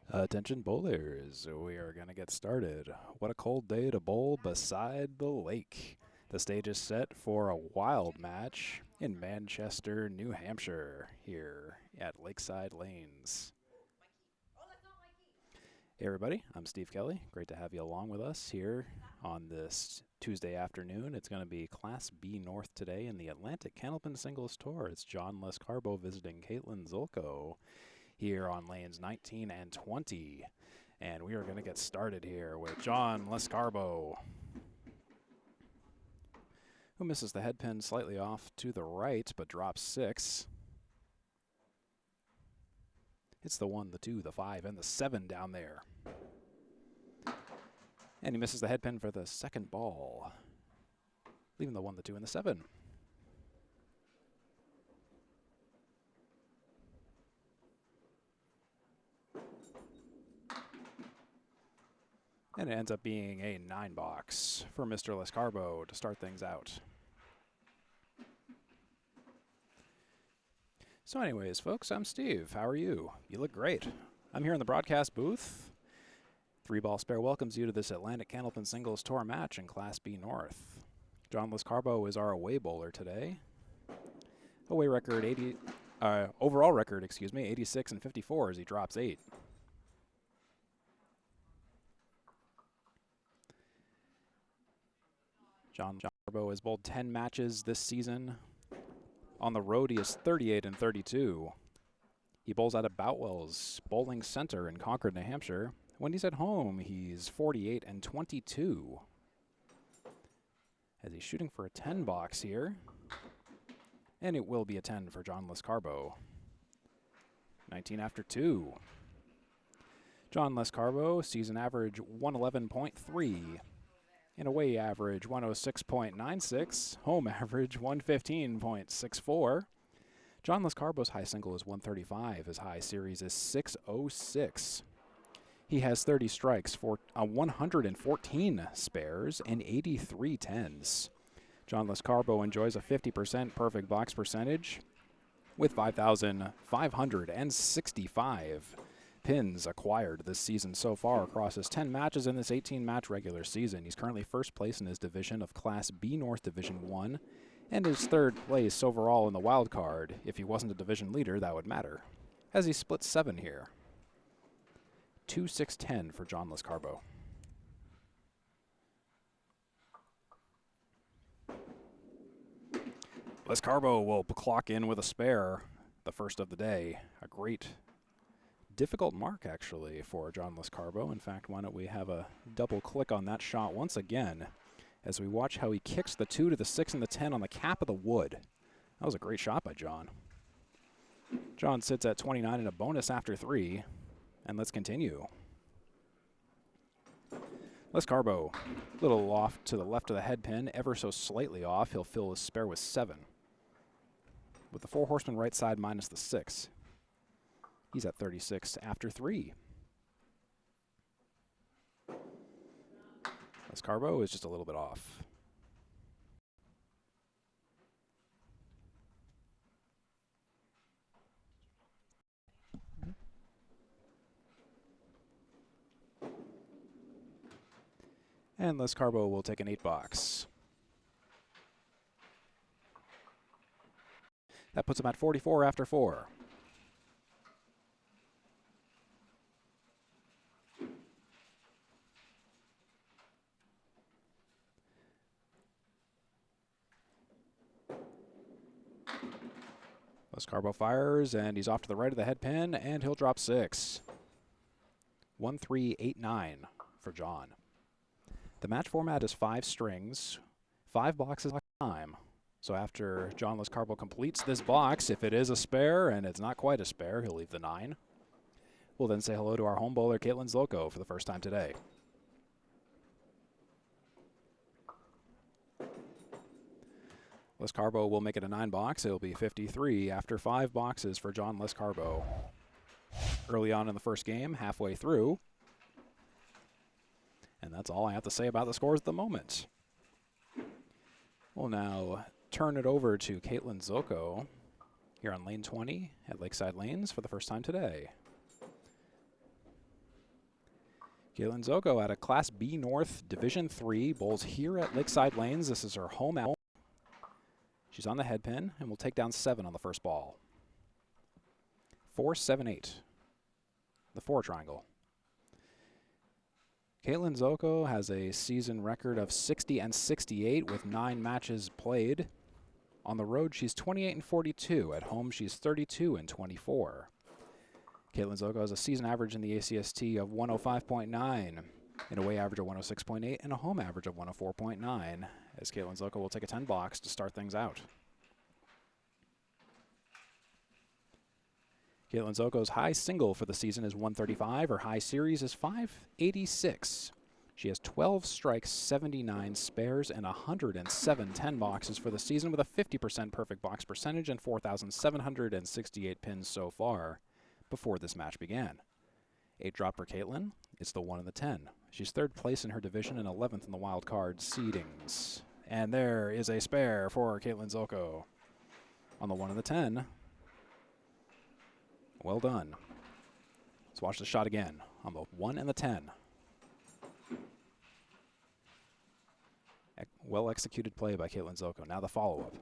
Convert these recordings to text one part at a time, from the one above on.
Attention bowlers, we are going to get started. What a cold day to bowl beside the lake. The stage is set for a wild match in Manchester, New Hampshire, here at Lakeside Lanes. Hey everybody, I'm Steve Kelly. Great to have you along with us here on this Tuesday afternoon. It's going to be Class B North today in the Atlantic Candlepin Singles Tour. It's John Lescarbeau visiting Caitlin Zoltko here on lanes 19 and 20. And we are going to get started here with John Lescarbeau, who misses the head pin slightly off to the right, but drops 6. It's the 1, the 2, the 5, and the 7 down there. And he misses the head pin for the second ball, leaving the 1, the 2, and the 7. And it ends up being a 9 box for Mr. Lescarbeau to start things out. So anyways, folks, I'm Steve. How are you? You look great. I'm here in the broadcast booth. 3-ball spare welcomes you to this Atlantic Candlepin Singles Tour match in Class B North. John Lescarbeau is our away bowler today. Away record overall record, 86 and 54 as he drops 8. John Lescarbeau has bowled 10 matches this season. On the road, he is 38 and 32. He bowls out of Boutwell's Bowling Center in Concord, New Hampshire. When he's at home, he's 48 and 22. As he's shooting for a 10 box here. And it will be a 10 for John Lescarbeau. 19 after 2. John Lescarbeau, season average 111.3. In away average 106.96, home average 115.64. John Lescarbeau's high single is 135. His high series is 606. He has 30 strikes for 114 spares and 83 tens. John Lescarbeau enjoys a 50% perfect box percentage with 5,565 pins acquired this season so far across his 10 matches in this 18-match regular season. He's currently first place in his division of Class B North Division 1 and is third place overall in the wild card. If he wasn't a division leader, that would matter, as he splits 7 here. 2-6-10 for John Lescarbeau. Lescarbeau will clock in with a spare, the first of the day. A great difficult mark, actually, for John Lescarbeau. In fact, why don't we have a double click on that shot once again as we watch how he kicks the 2 to the 6 and the 10 on the cap of the wood. That was a great shot by John. John sits at 29 and a bonus after 3, and let's continue. Lescarbeau, a little off to the left of the head pin, ever so slightly off. He'll fill his spare with 7. With the 4 horsemen right side minus the 6. He's at 36 after 3. Lescarbeau is just a little bit off. And Lescarbeau will take an 8 box. That puts him at 44 after 4. Lescarbeau fires, and he's off to the right of the head pin, and he'll drop 6. 1-3-8-9 for John. The match format is 5 strings, 5 boxes at a time. So after John Lescarbeau completes this box, if it is a spare and it's not quite a spare, he'll leave the 9. We'll then say hello to our home bowler, Caitlin Zoltko, for the first time today. Lescarbeau will make it a 9 box. It'll be 53 after 5 boxes for John Lescarbeau. Early on in the first game, halfway through. And that's all I have to say about the scores at the moment. We'll now turn it over to Caitlin Zoltko here on lane 20 at Lakeside Lanes for the first time today. Caitlin Zoltko at a Class B North Division III, bowls here at Lakeside Lanes. This is her home out. She's on the head pin and will take down 7 on the first ball. 4, 7, 8. The 4 triangle. Caitlin Zoltko has a season record of 60 and 68 with 9 matches played. On the road, she's 28 and 42. At home, she's 32 and 24. Caitlin Zoltko has a season average in the ACST of 105.9, an away average of 106.8, and a home average of 104.9, as Caitlin Zoltko will take a 10 box to start things out. Caitlin Zoltko's high single for the season is 135. Her high series is 586. She has 12 strikes, 79 spares, and 107 10 boxes for the season with a 50% perfect box percentage and 4,768 pins so far before this match began. 8 drop for Caitlin. It's the 1 and the 10. She's 3rd place in her division and 11th in the wild card seedings. And there is a spare for Caitlin Zoltko on the 1 and the 10. Well done. Let's watch the shot again on the 1 and the 10. Well executed play by Caitlin Zoltko. Now the follow-up.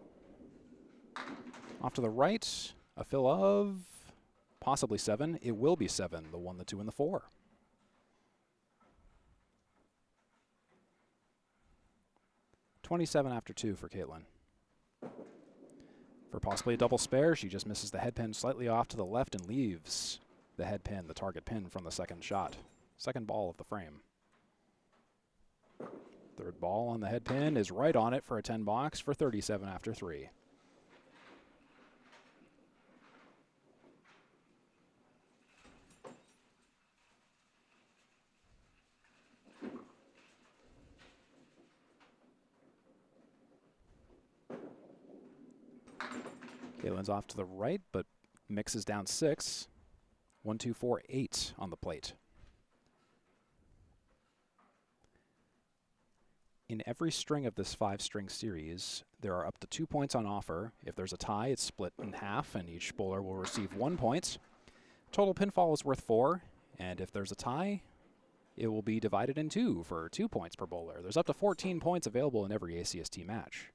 Off to the right, a fill of possibly 7. It will be 7, the 1, the 2, and the 4. $27 after 2 for Caitlin. For possibly a double spare, she just misses the head pin slightly off to the left and leaves the head pin, the target pin from the second shot. Second ball of the frame. 3rd ball on the head pin is right on it for a 10 box for 37 after 3. Caitlin's off to the right, but mixes down 6. 1, 2, 4, 8 on the plate. In every string of this 5-string series, there are up to 2 points on offer. If there's a tie, it's split in half, and each bowler will receive 1 point. Total pinfall is worth 4, and if there's a tie, it will be divided in 2 for 2 points per bowler. There's up to 14 points available in every ACST match.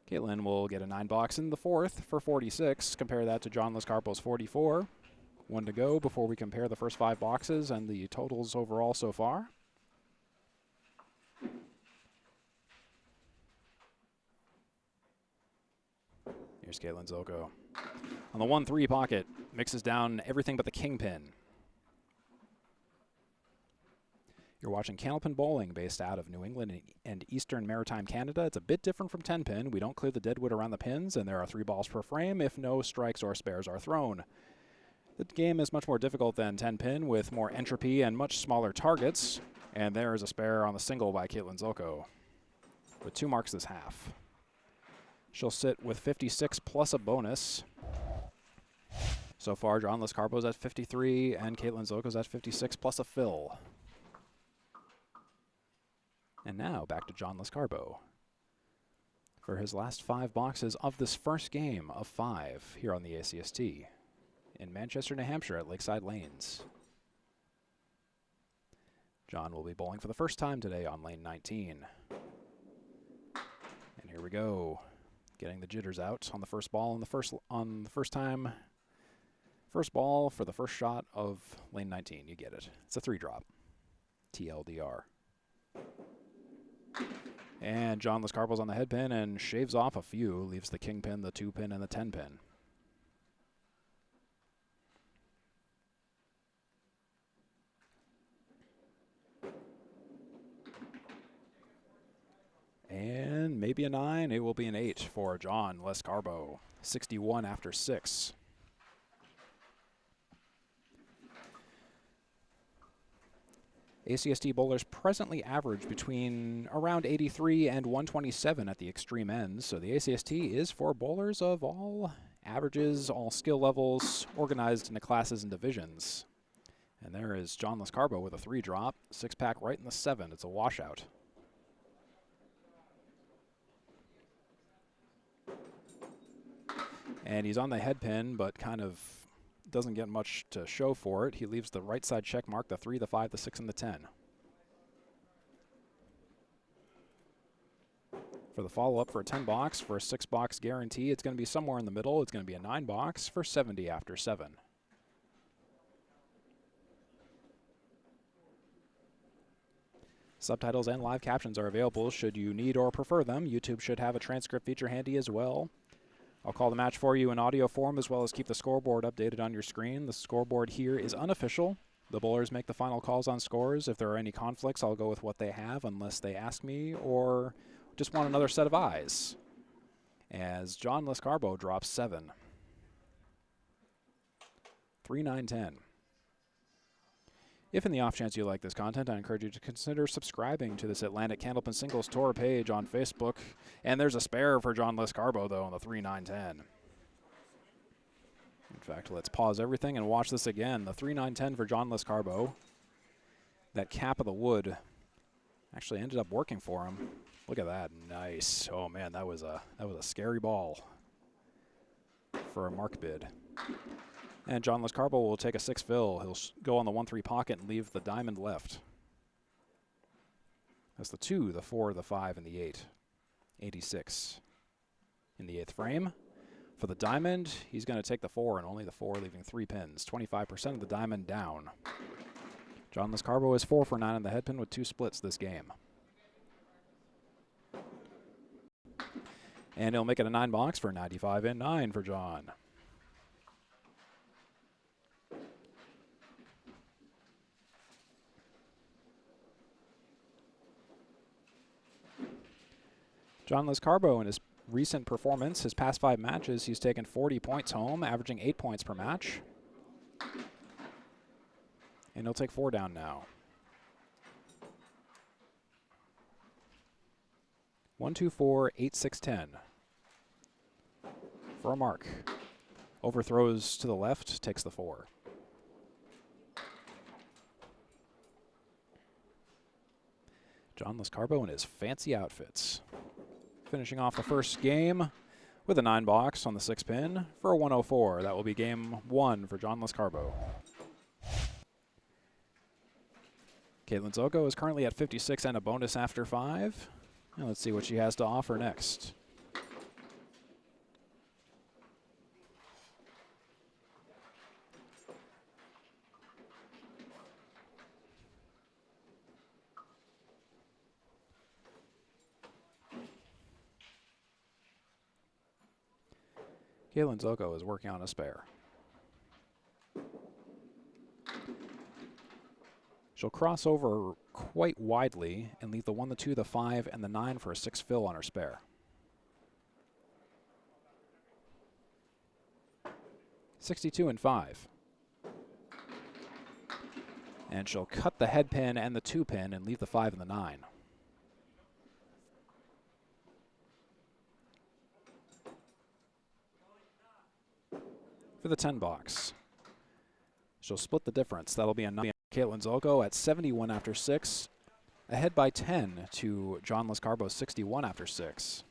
Caitlin will get a 9 box in the 4th for 46. Compare that to John Lescarbeau's 44. 1 to go before we compare the first 5 boxes and the totals overall so far. Here's Caitlin Zoltko. On the 1-3 pocket, mixes down everything but the kingpin. You're watching Candlepin bowling based out of New England and Eastern Maritime Canada. It's a bit different from 10-pin. We don't clear the deadwood around the pins, and there are 3 balls per frame if no strikes or spares are thrown. The game is much more difficult than 10-pin with more entropy and much smaller targets. And there is a spare on the single by Caitlin Zoltko with 2 marks this half. She'll sit with 56 plus a bonus. So far, John Lescarbeau's at 53 and Caitlin Zoltko's at 56 plus a fill. And now back to John Lescarbeau for his last 5 boxes of this first game of 5 here on the ACST. In Manchester, New Hampshire at Lakeside Lanes. John will be bowling for the first time today on lane 19. And here we go. Getting the jitters out on the first ball on the first time. First ball for the first shot of lane 19. You get it. It's a 3 drop. TLDR. And John Lescarbeau's on the head pin and shaves off a few. Leaves the king pin, the 2 pin, and the 10 pin. And maybe a 9. It will be an 8 for John Lescarbeau. 61 after 6. ACST bowlers presently average between around 83 and 127 at the extreme ends. So the ACST is for bowlers of all averages, all skill levels, organized into classes and divisions. And there is John Lescarbeau with a 3 drop. 6-pack right in the 7. It's a washout. And he's on the head pin, but kind of doesn't get much to show for it. He leaves the right side check mark, the 3, the 5, the 6, and the 10. For the follow-up for a 10 box, for a 6 box guarantee, it's going to be somewhere in the middle. It's going to be a 9 box for 70 after 7. Subtitles and live captions are available should you need or prefer them. YouTube should have a transcript feature handy as well. I'll call the match for you in audio form as well as keep the scoreboard updated on your screen. The scoreboard here is unofficial. The bowlers make the final calls on scores. If there are any conflicts, I'll go with what they have unless they ask me or just want another set of eyes. As John Lescarbeau drops 7. 3, 9, 10. If in the off chance you like this content, I encourage you to consider subscribing to this Atlantic Candlepin Singles Tour page on Facebook. And there's a spare for John Lescarbeau, though, on the 3, 9, 10. In fact, let's pause everything and watch this again. The 3, 9, 10 for John Lescarbeau. That cap of the wood actually ended up working for him. Look at that. Nice. Oh, man, that was a scary ball for a mark bid. And John Lescarbeau will take a 6 fill. He'll go on the 1-3 pocket and leave the diamond left. That's the 2, the 4, the 5, and the 8. 86 in the 8th frame. For the diamond, he's going to take the 4 and only the 4, leaving 3 pins. 25% of the diamond down. John Lescarbeau is 4 for 9 on the head pin with 2 splits this game. And he'll make it a 9 box for 95 and 9 for John. John Lescarbeau, in his recent performance, his past 5 matches, he's taken 40 points home, averaging 8 points per match. And he'll take 4 down now. 1, 2, 4, 8, 6, 10. For a mark. Overthrows to the left, takes the 4. John Lescarbeau in his fancy outfits. Finishing off the first game with a 9 box on the 6 pin for a 104. That will be game 1 for John Lescarbeau. Caitlin Zoltko is currently at 56 and a bonus after 5. And let's see what she has to offer next. Caitlin Zoltko is working on a spare. She'll cross over quite widely and leave the 1, the 2, the 5, and the 9 for a 6 fill on her spare. $62 and 5. And she'll cut the head pin and the 2 pin and leave the 5 and the 9. For the 10 box. She'll split the difference. That'll be a 9. Caitlin Zoltko at 71 after 6, ahead by 10 to John Lescarbeau 61 after 6.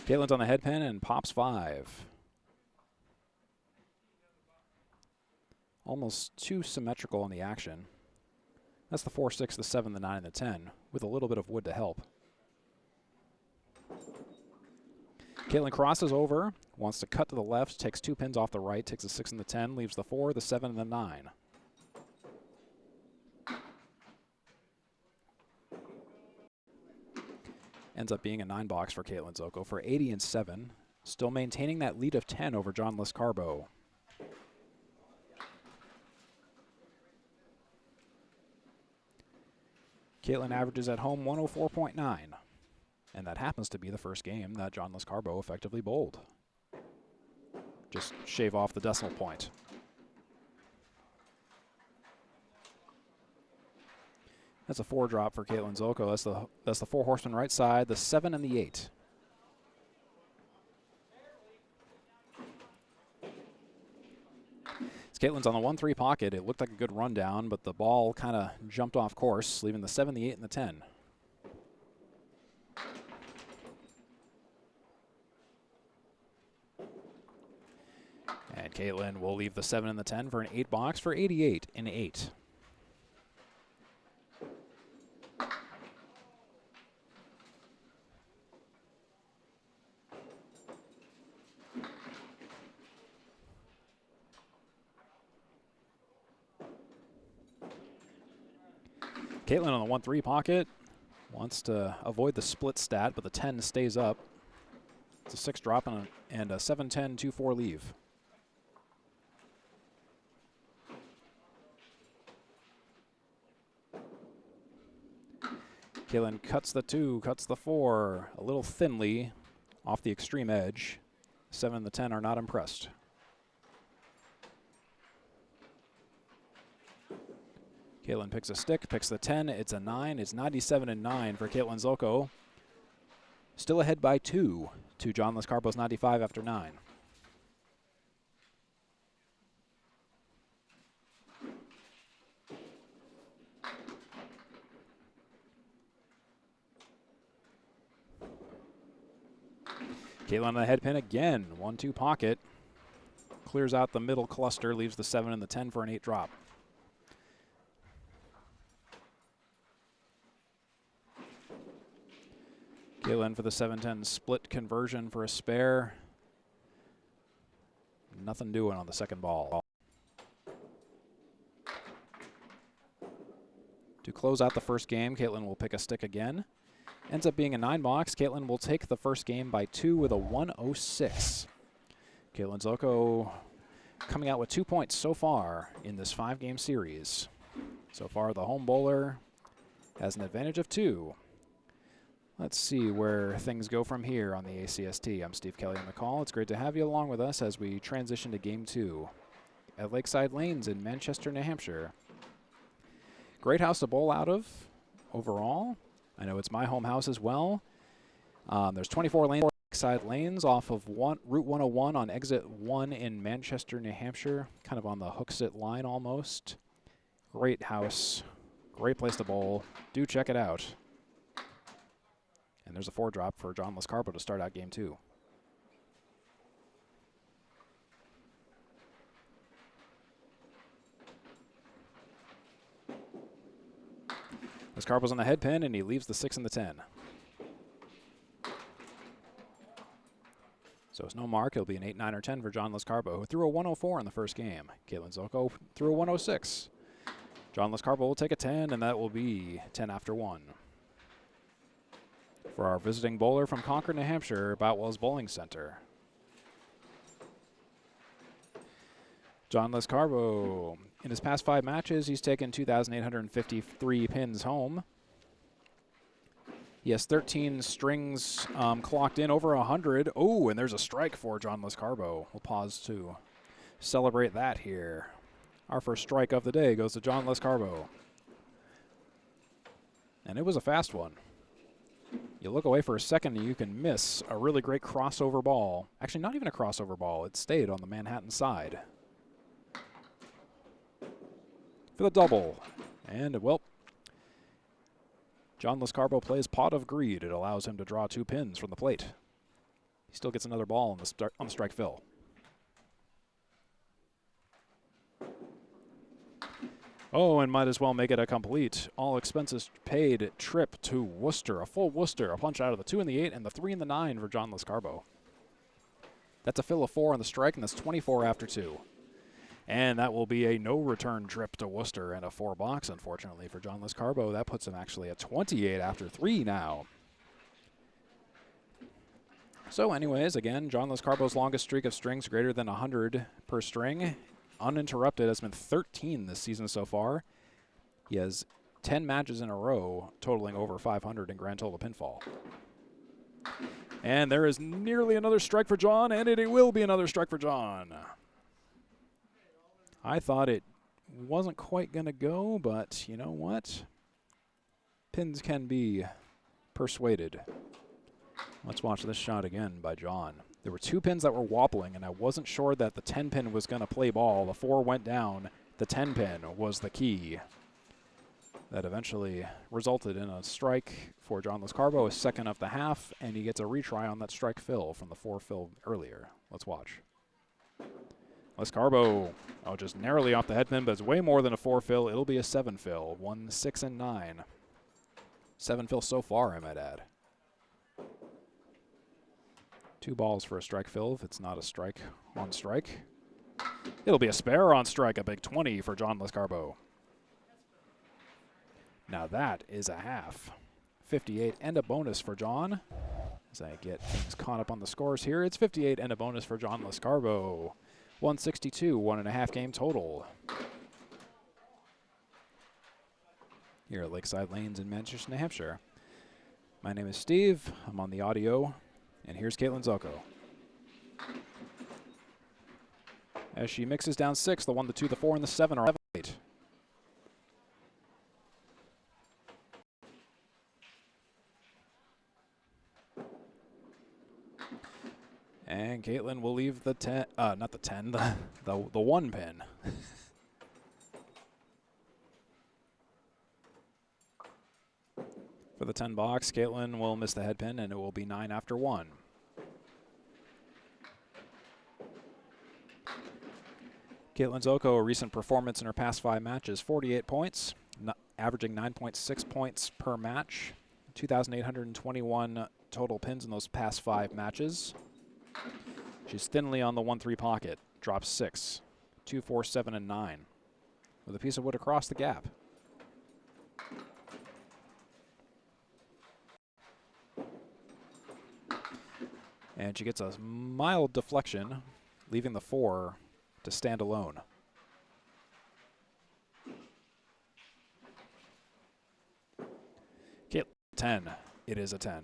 Caitlin's on the head pin and pops 5. Almost too symmetrical in the action. That's the 4, 6, the 7, the 9, and the 10, with a little bit of wood to help. Caitlin crosses over, wants to cut to the left, takes 2 pins off the right, takes the 6 and the 10, leaves the 4, the 7, and the 9. Ends up being a 9 box for Caitlin Zoltko for 80 and 7, still maintaining that lead of 10 over John Lescarbeau. Caitlin averages at home 104.9, and that happens to be the first game that John Lescarbeau effectively bowled. Just shave off the decimal point. That's a 4 drop for Caitlin Zoltko. That's the 4 horseman right side, the 7 and the 8. Caitlin's on the 1-3 pocket. It looked like a good rundown, but the ball kind of jumped off course, leaving the 7, the 8, and the 10. And Caitlin will leave the 7 and the 10 for an 8 box for 88 and 8. Caitlin on the 1-3 pocket wants to avoid the split stat, but the 10 stays up. It's a 6 drop and a 7-10 2-4 leave. Caitlin cuts the 2, cuts the 4 a little thinly off the extreme edge. 7 and the 10 are not impressed. Caitlin picks a stick, picks the 10. It's a 9. It's 97 and 9 for Caitlin Zoltko. Still ahead by 2 to John Lescarbeau's 95 after 9. Caitlin on the head pin again. 1-2 pocket. Clears out the middle cluster, leaves the 7 and the 10 for an 8 drop. Caitlin for the 7-10 split conversion for a spare. Nothing doing on the second ball. To close out the first game, Caitlin will pick a stick again. Ends up being a 9 box. Caitlin will take the first game by 2 with a 106. Caitlin Zoltko coming out with 2 points so far in this 5-game series. So far, the home bowler has an advantage of 2. Let's see where things go from here on the ACST. I'm Steve Kelly on the call. It's great to have you along with us as we transition to Game 2 at Lakeside Lanes in Manchester, New Hampshire. Great house to bowl out of overall. I know it's my home house as well. There's 24 lanes, Lakeside Lanes off of Route 101 on exit 1 in Manchester, New Hampshire, kind of on the Hooksett line almost. Great house, great place to bowl. Do check it out. And there's a 4 drop for John Lescarbeau to start out Game 2. Lescarbeau's on the head pin, and he leaves the 6 and the 10. So it's no mark. It'll be an 8, 9, or 10 for John Lescarbeau, who threw a 104 in the first game. Caitlin Zoltko threw a 106. John Lescarbeau will take a 10, and that will be 10 after 1. For our visiting bowler from Concord, New Hampshire, Boutwell's Bowling Center. John Lescarbeau, in his past 5 matches, he's taken 2,853 pins home. He has 13 strings clocked in over 100. Oh, and there's a strike for John Lescarbeau. We'll pause to celebrate that here. Our first strike of the day goes to John Lescarbeau. And it was a fast one. You look away for a second and you can miss a really great crossover ball. Actually, not even a crossover ball. It stayed on the Manhattan side. For the double. And, well, John Lescarbeau plays Pot of Greed. It allows him to draw 2 pins from the plate. He still gets another ball on the strike fill. Oh, and might as well make it a complete all expenses paid trip to Worcester. A full Worcester. A punch out of the 2 and the 8 and the 3 and the 9 for John Lescarbeau. That's a fill of 4 on the strike, and that's 24 after 2. And that will be a no-return trip to Worcester and a 4 box, unfortunately, for John Lescarbeau. That puts him actually at 28 after 3 now. So anyways, again, John Lescarbeau's longest streak of strings greater than 100 per string, uninterrupted, has been 13 this season so far. He has 10 matches in a row, totaling over 500 in grand total pinfall. And there is nearly another strike for John, and it will be another strike for John. I thought it wasn't quite going to go, but you know what? Pins can be persuaded. Let's watch this shot again by John. There were 2 pins that were wobbling, and I wasn't sure that the 10 pin was going to play ball. The 4 went down. The 10 pin was the key. That eventually resulted in a strike for John Lescarbeau, a second of the half, and he gets a retry on that strike fill from the 4 fill earlier. Let's watch. Lescarbeau, oh, just narrowly off the head pin, but it's way more than a 4 fill. It'll be a 7 fill. 1, 6, and 9. 7 fill so far, I might add. 2 balls for a strike fill if it's not a strike on strike. It'll be a spare on strike, a big 20 for John Lescarbeau. Now that is a half. 58 and a bonus for John. As I get things caught up on the scores here, it's 58 and a bonus for John Lescarbeau. 162, 1.5 game total. Here at Lakeside Lanes in Manchester, New Hampshire. My name is Steve. I'm on the audio. And here's Caitlin Zoltko. As she mixes down 6, the 1, the 2, the 4, and the 7 are 8. And Caitlin will leave the 10, not the 10, the 1 pin. For the 10 box, Caitlin will miss the head pin, and it will be 9 after 1. Caitlin Zoltko, a recent performance in her past 5 matches, 48 points, averaging 9.6 points per match, 2,821 total pins in those past 5 matches. She's thinly on the 1-3 pocket, drops 6, 2, 4, 7, and 9, with a piece of wood across the gap. And she gets a mild deflection, leaving the 4 to stand alone. Caitlin, 10. It is a 10.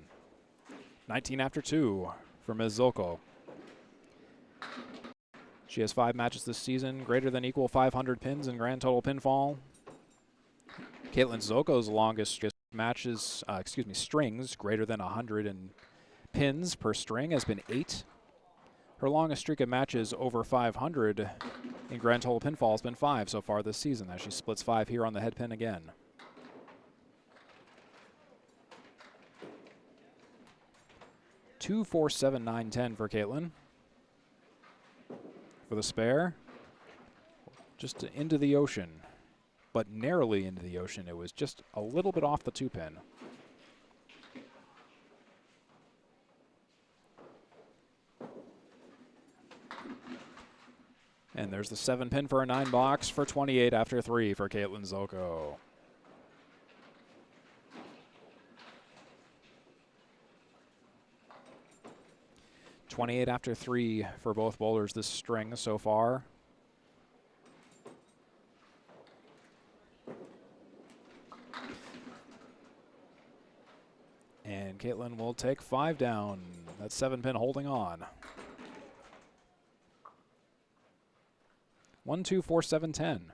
19 after 2 for Ms. Zoltko. She has 5 matches this season, greater than equal 500 pins in grand total pinfall. Caitlin Zoltko's longest matches, strings greater than 100 in pins per string has been 8. Her longest streak of matches over 500 in grand total pinfall has been 5 so far this season, as she splits 5 here on the head pin again. Two, 4, 7, 9, 10 for Caitlin. For the spare, just into the ocean, but narrowly into the ocean. It was just a little bit off the 2 pin. And there's the 7 pin for a 9 box for 28 after 3 for Caitlin Zoltko. $28 after 3 for both bowlers this string so far. And Caitlin will take 5 down. That 7 pin holding on. 1, 2, 4, 7, 10.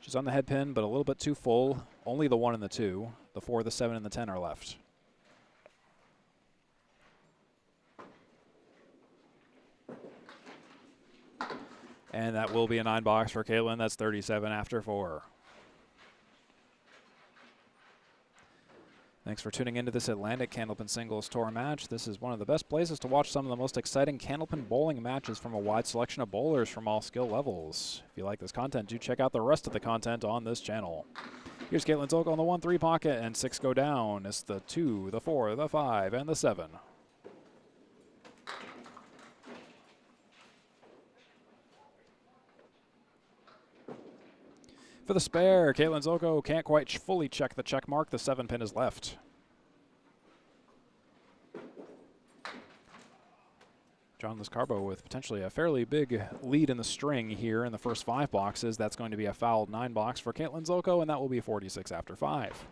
She's on the head pin, but a little bit too full. Only the 1 and the 2. The 4, the 7, and the 10 are left. And that will be a 9 box for Caitlin. That's 37 after 4. Thanks for tuning into this Atlantic Candlepin Singles Tour match. This is one of the best places to watch some of the most exciting Candlepin bowling matches from a wide selection of bowlers from all skill levels. If you like this content, do check out the rest of the content on this channel. Here's Caitlin Zoltko on the 1-3 pocket, and 6 go down. It's the 2, the 4, the 5, and the 7. For the spare, Caitlin Zoltko can't quite fully check the check mark. The 7 pin is left. John Lescarbeau with potentially a fairly big lead in the string here in the first 5 boxes. That's going to be a fouled 9 box for Caitlin Zoltko, and that will be 46 after 5.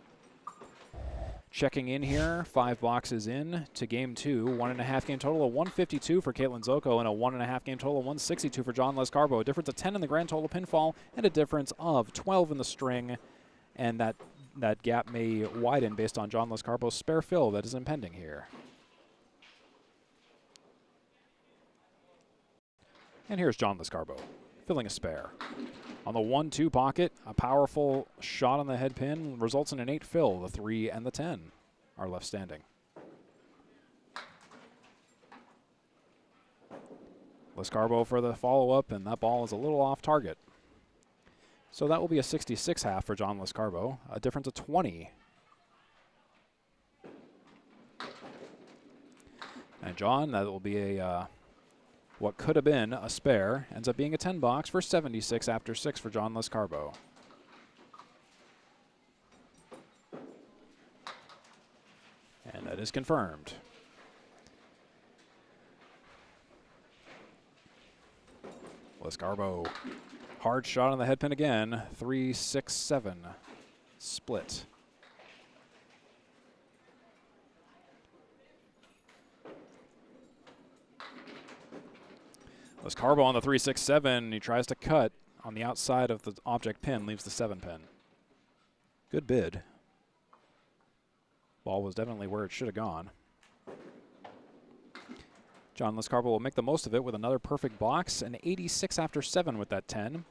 Checking in here, 5 boxes in to game 2. 1.5 game total of 152 for Caitlin Zoltko and a 1.5 game total of 162 for John Lescarbeau. A difference of 10 in the grand total pinfall and a difference of 12 in the string. And that gap may widen based on John Lescarbeau's spare fill that is impending here. And here's John Lescarbeau, filling a spare. On the 1-2 pocket, a powerful shot on the head pin results in an 8 fill. The 3 and the 10 are left standing. Lescarbeau for the follow-up, and that ball is a little off target. So that will be a 66 half for John Lescarbeau, a difference of 20. And John, that will be a what could have been a spare, ends up being a 10 box for 76 after 6 for John Lescarbeau. And that is confirmed. Lescarbeau, hard shot on the head pin again, 3-6-7 split. Lescarbeau on the 3-6-7. He tries to cut on the outside of the object pin, leaves the 7 pin. Good bid. Ball was definitely where it should have gone. John Lescarbeau will make the most of it with another perfect box, an 86 after 7 with that 10.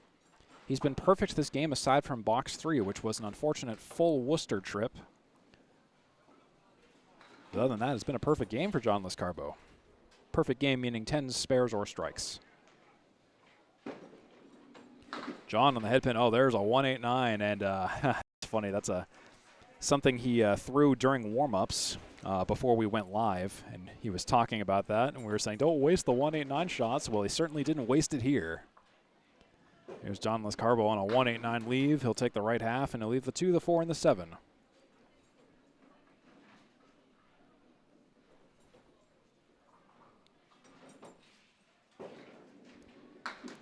He's been perfect this game aside from box 3, which was an unfortunate full Worcester trip. But other than that, it's been a perfect game for John Lescarbeau. Perfect game meaning 10 spares or strikes. John on the head pin. Oh, there's a 189, and it's funny. That's something he threw during warm-ups before we went live, and he was talking about that, and we were saying, don't waste the 189 shots. Well, he certainly didn't waste it here. Here's John Lescarbeau on a 189 leave. He'll take the right half, and he'll leave the 2, the 4, and the 7.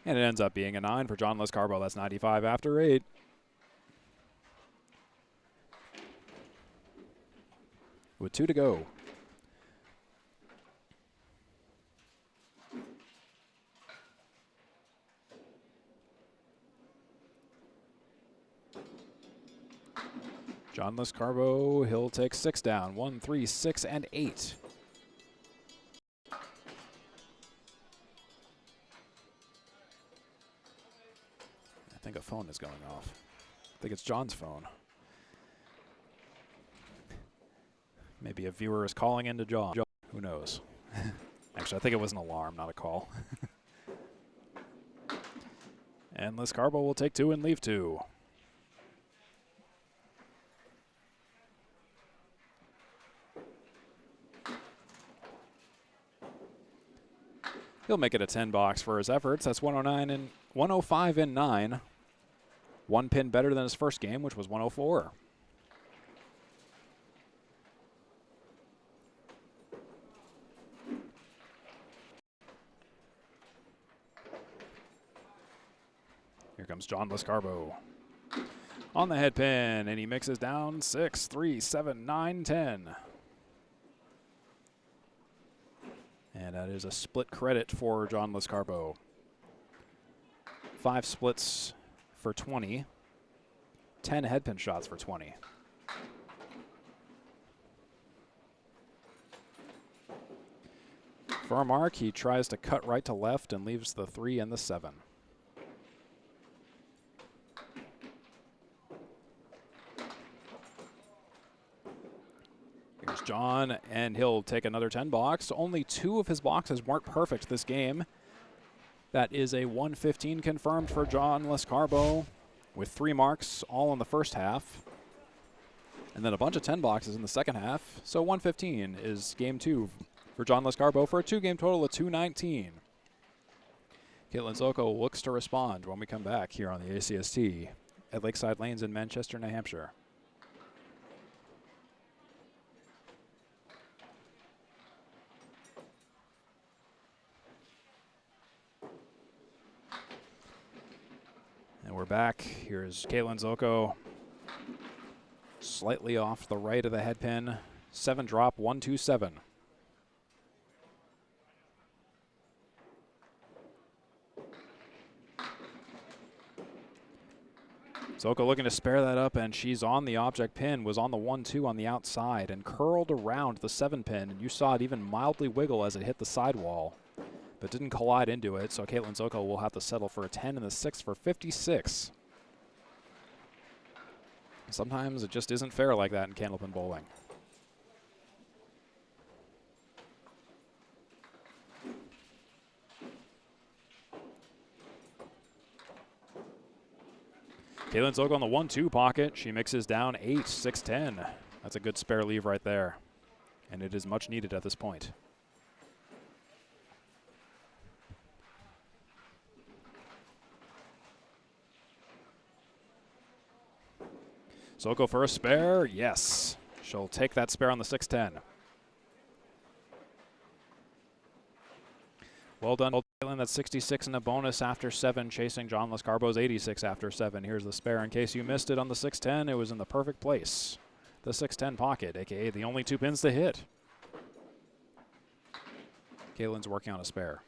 And it ends up being a 9 for John Lescarbeau. That's 95 after 8. With 2 to go. John Lescarbeau, he'll take 6 down. 1, 3, 6, and 8. I think a phone is going off. I think it's John's phone. Maybe a viewer is calling into John. Who knows? Actually, I think it was an alarm, not a call. And Lescarbeau will take 2 and leave 2. He'll make it a 10 box for his efforts. That's 109 and 105 and 9. 1 pin better than his first game, which was 104. Here comes John Lescarbeau on the head pin, and he mixes down 6, 3, 7, 9, 10. And that is a split credit for John Lescarbeau. 5 splits for 20. 10 head pin shots for 20. For a mark, he tries to cut right to left and leaves the 3 and the 7. Here's John, and he'll take another 10 box. Only 2 of his boxes weren't perfect this game. That is a 115 confirmed for John Lescarbeau with 3 marks all in the first half. And then a bunch of 10 boxes in the second half. So 115 is game 2 for John Lescarbeau for a 2-game total of 219. Caitlin Zoltko looks to respond when we come back here on the ACST at Lakeside Lanes in Manchester, New Hampshire. And we're back. Here's Caitlin Zoltko. Slightly off the right of the head pin. 7 drop, 1, 2, 7. Zoltko looking to spare that up, and she's on the object pin, was on the 1-2 on the outside, and curled around the 7 pin, and you saw it even mildly wiggle as it hit the sidewall. but didn't collide into it, so Caitlin Zoltko will have to settle for a 10 and the 6 for 56. Sometimes it just isn't fair like that in Candlepin bowling. Caitlin Zoltko on the 1-2 pocket. She mixes down 8, 6-10. That's a good spare leave right there, and it is much needed at this point. Zoltko for a spare. Yes. She'll take that spare on the 6-10. Well done, Caitlin. That's 66 and a bonus after 7, chasing John Lescarbeau's 86 after 7. Here's the spare in case you missed it on the 6-10. It was in the perfect place. The 6-10 pocket, a.k.a. the only 2 pins to hit. Caitlin's working on a spare.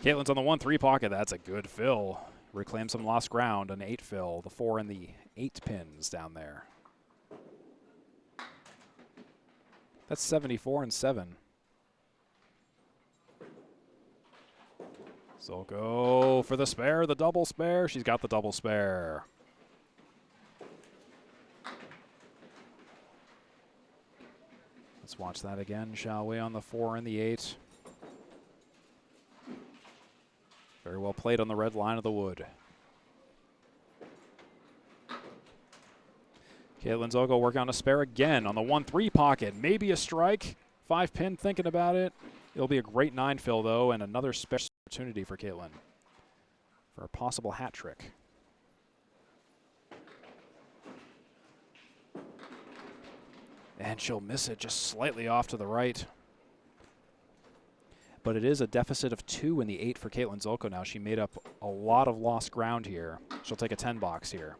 Caitlin's on the 1-3 pocket. That's a good fill. Reclaim some lost ground, an 8 fill. The 4 and the 8 pins down there. That's 74 and 7. Zoltko for the spare, the double spare. She's got the double spare. Let's watch that again, shall we, on the 4 and the 8. Very well played on the red line of the wood. Caitlin Zoltko working on a spare again on the 1-3 pocket. Maybe a strike. 5 pin thinking about it. It'll be a great 9 fill, though, and another spare opportunity for Caitlin for a possible hat trick. And she'll miss it just slightly off to the right. But it is a deficit of 2 in the 8 for Caitlin Zoltko now. She made up a lot of lost ground here. She'll take a 10 box here.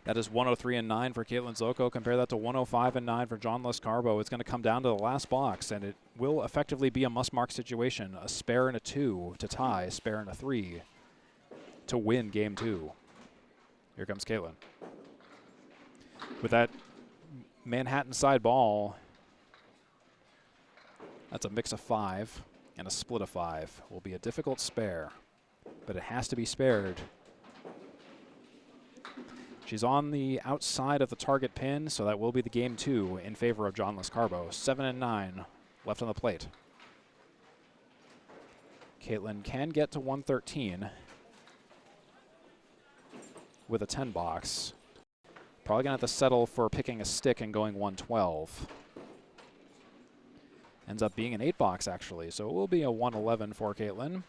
That is 103 and 9 for Caitlin Zoltko. Compare that to 105 and 9 for John Lescarbeau. It's going to come down to the last box, and it will effectively be a must-mark situation. A spare and a 2 to tie, spare and a 3 to win game 2. Here comes Caitlin. With that Manhattan side ball, that's a mix of 5 and a split of 5. Will be a difficult spare, but it has to be spared. She's on the outside of the target pin, so that will be the game 2 in favor of John Lescarbeau. 7 and 9 left on the plate. Caitlin can get to 113 with a 10 box. Probably going to have to settle for picking a stick and going 112. Ends up being an 8 box, actually, so it will be a 111 for Caitlin.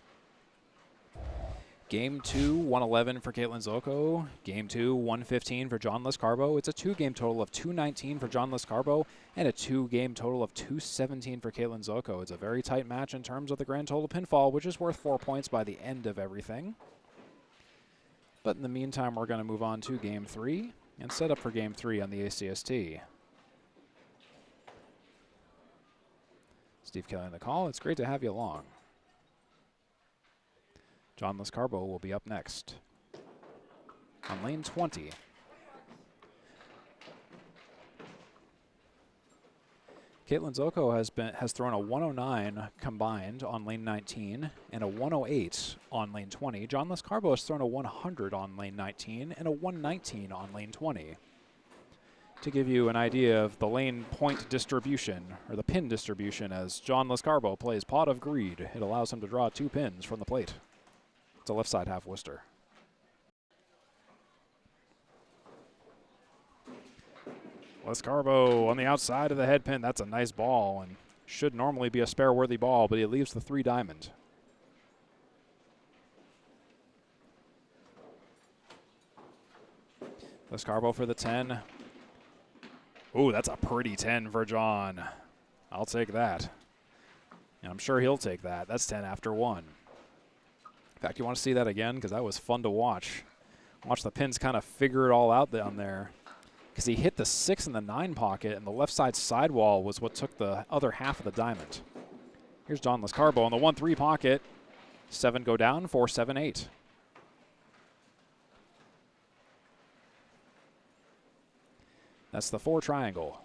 Game 2, 111 for Caitlin Zoltko. Game 2, 115 for John Lescarbeau. It's a 2-game total of 219 for John Lescarbeau and a 2-game total of 217 for Caitlin Zoltko. It's a very tight match in terms of the grand total pinfall, which is worth 4 points by the end of everything. But in the meantime, we're going to move on to Game 3 and set up for Game 3 on the ACST. Steve Kelly on the call. It's great to have you along. John Lescarbeau will be up next on lane 20. Caitlin Zoltko has thrown a 109 combined on lane 19 and a 108 on lane 20. John Lescarbeau has thrown a 100 on lane 19 and a 119 on lane 20. To give you an idea of the lane point distribution, or the pin distribution, as John Lescarbeau plays Pot of Greed. It allows him to draw 2 pins from the plate. It's a left side half Worcester. Lescarbeau on the outside of the head pin. That's a nice ball and should normally be a spare worthy ball, but he leaves the 3 diamond. Lescarbeau for the 10. Ooh, that's a pretty 10 for John. I'll take that. And I'm sure he'll take that. That's 10 after 1. In fact, you want to see that again? Because that was fun to watch. Watch the pins kind of figure it all out down there. Because he hit the 6 in the 9 pocket, and the left side sidewall was what took the other half of the diamond. Here's John Lescarbeau on the 1-3 pocket. 7 go down, 4, 7, 8. That's the 4 triangle.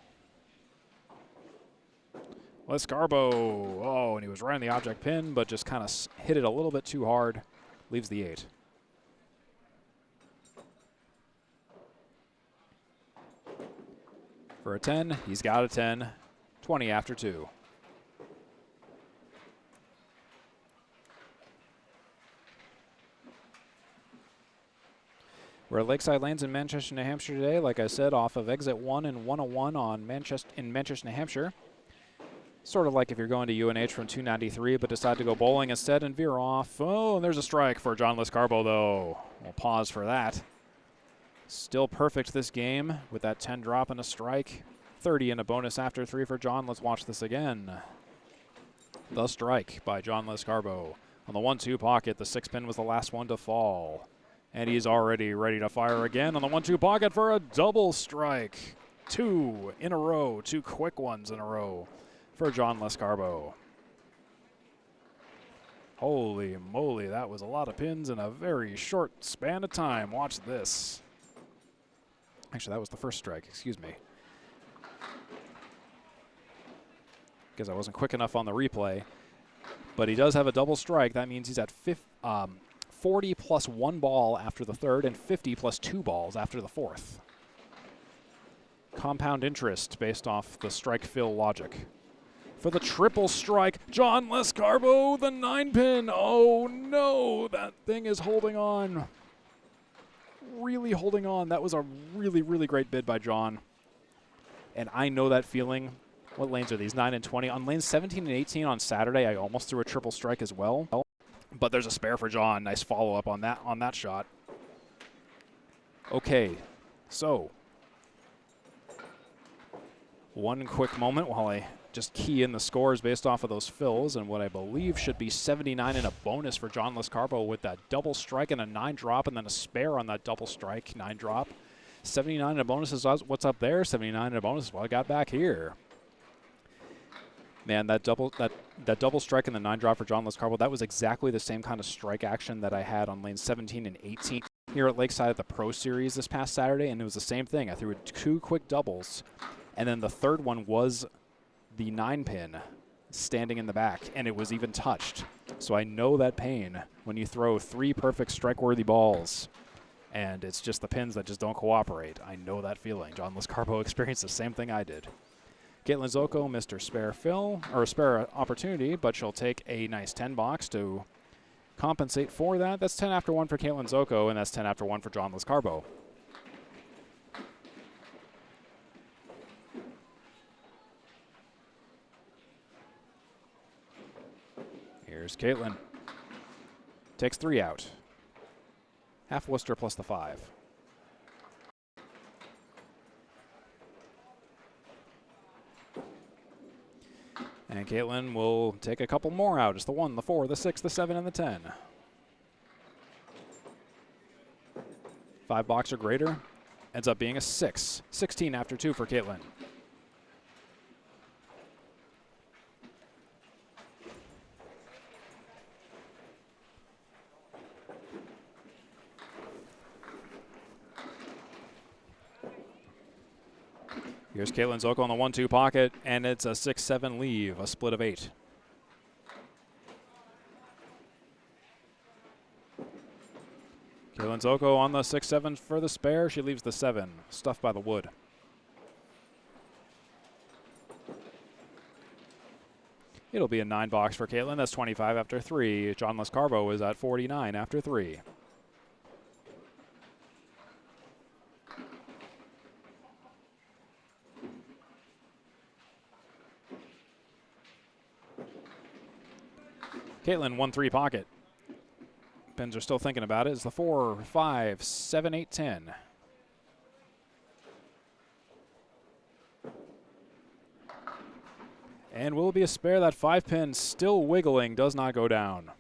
Lescarbeau. Oh, and he was right on the object pin, but just kind of hit it a little bit too hard. Leaves the 8. For a 10, he's got a 10. 20 after 2. We're at Lakeside Lanes in Manchester, New Hampshire today. Like I said, off of exit 1 and 101 in Manchester, New Hampshire. Sort of like if you're going to UNH from 293, but decide to go bowling instead and veer off. Oh, and there's a strike for John Lescarbeau, though. We'll pause for that. Still perfect this game with that 10 drop and a strike. 30 and a bonus after 3 for John. Let's watch this again. The strike by John Lescarbeau. On the 1-2 pocket, the 6-pin was the last one to fall. And he's already ready to fire again on the 1-2 pocket for a double strike. 2 in a row, 2 quick ones in a row for John Lescarbeau. Holy moly, that was a lot of pins in a very short span of time. Watch this. Actually, that was the first strike, excuse me. Because I wasn't quick enough on the replay. But he does have a double strike. That means he's at 40 plus 1 ball after the 3rd and 50 plus 2 balls after the 4th. Compound interest based off the strike fill logic. For the triple strike, John Lescarbeau, the 9-pin. Oh no, that thing is holding on. Really holding on. That was a really, really great bid by John. And I know that feeling. What lanes are these? 9 and 20. On lanes 17 and 18 on Saturday, I almost threw a triple strike as well. But there's a spare for John. Nice follow-up on that shot. Okay, so one quick moment while I just key in the scores based off of those fills and what I believe should be 79 and a bonus for John Lescarbeau with that double strike and a 9 drop and then a spare on that double strike, 9 drop. 79 and a bonus is what's up there. 79 and a bonus is what I got back here. Man, that double strike and the 9 drop for John Lescarbeau, that was exactly the same kind of strike action that I had on lanes 17 and 18 here at Lakeside at the Pro Series this past Saturday, and it was the same thing. I threw 2 quick doubles, and then the 3rd one was the 9-pin standing in the back, and it was even touched. So I know that pain when you throw 3 perfect strike-worthy balls, and it's just the pins that just don't cooperate. I know that feeling. John Lescarbeau experienced the same thing I did. Caitlin Zoltko missed her spare fill, or spare opportunity, but she'll take a nice 10 box to compensate for that. That's 10 after 1 for Caitlin Zoltko, and that's 10 after 1 for John Lescarbeau. Here's Caitlin. Takes 3 out. Half Worcester plus the 5. And Caitlin will take a couple more out. It's the 1, the 4, the 6, the 7, and the 10. 5 box or greater. Ends up being a 6. 16 after 2 for Caitlin. Here's Caitlin Zoltko on the 1-2 pocket, and it's a 6-7 leave, a split of 8. Caitlin Zoltko on the 6-7 for the spare. She leaves the 7, stuffed by the wood. It'll be a 9 box for Caitlin. That's 25 after 3. John Lescarbeau is at 49 after 3. Caitlin, 1-3 pocket. Pins are still thinking about it. It's the 4, 5, 7, 8, 10. And will it be a spare? That 5-pin still wiggling, does not go down.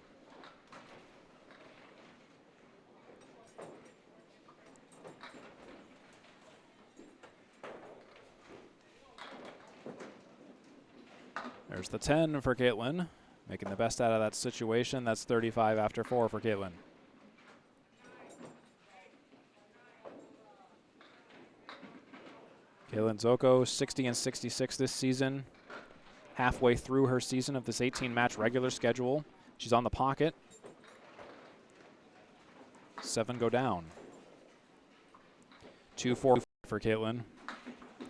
There's the 10 for Caitlin. Making the best out of that situation. That's 35 after 4 for Caitlin. Caitlin Zoltko, 60 and 66 this season. halfway through her season of this 18-match regular schedule. She's on the pocket. 7 go down. 2-4 for Caitlin.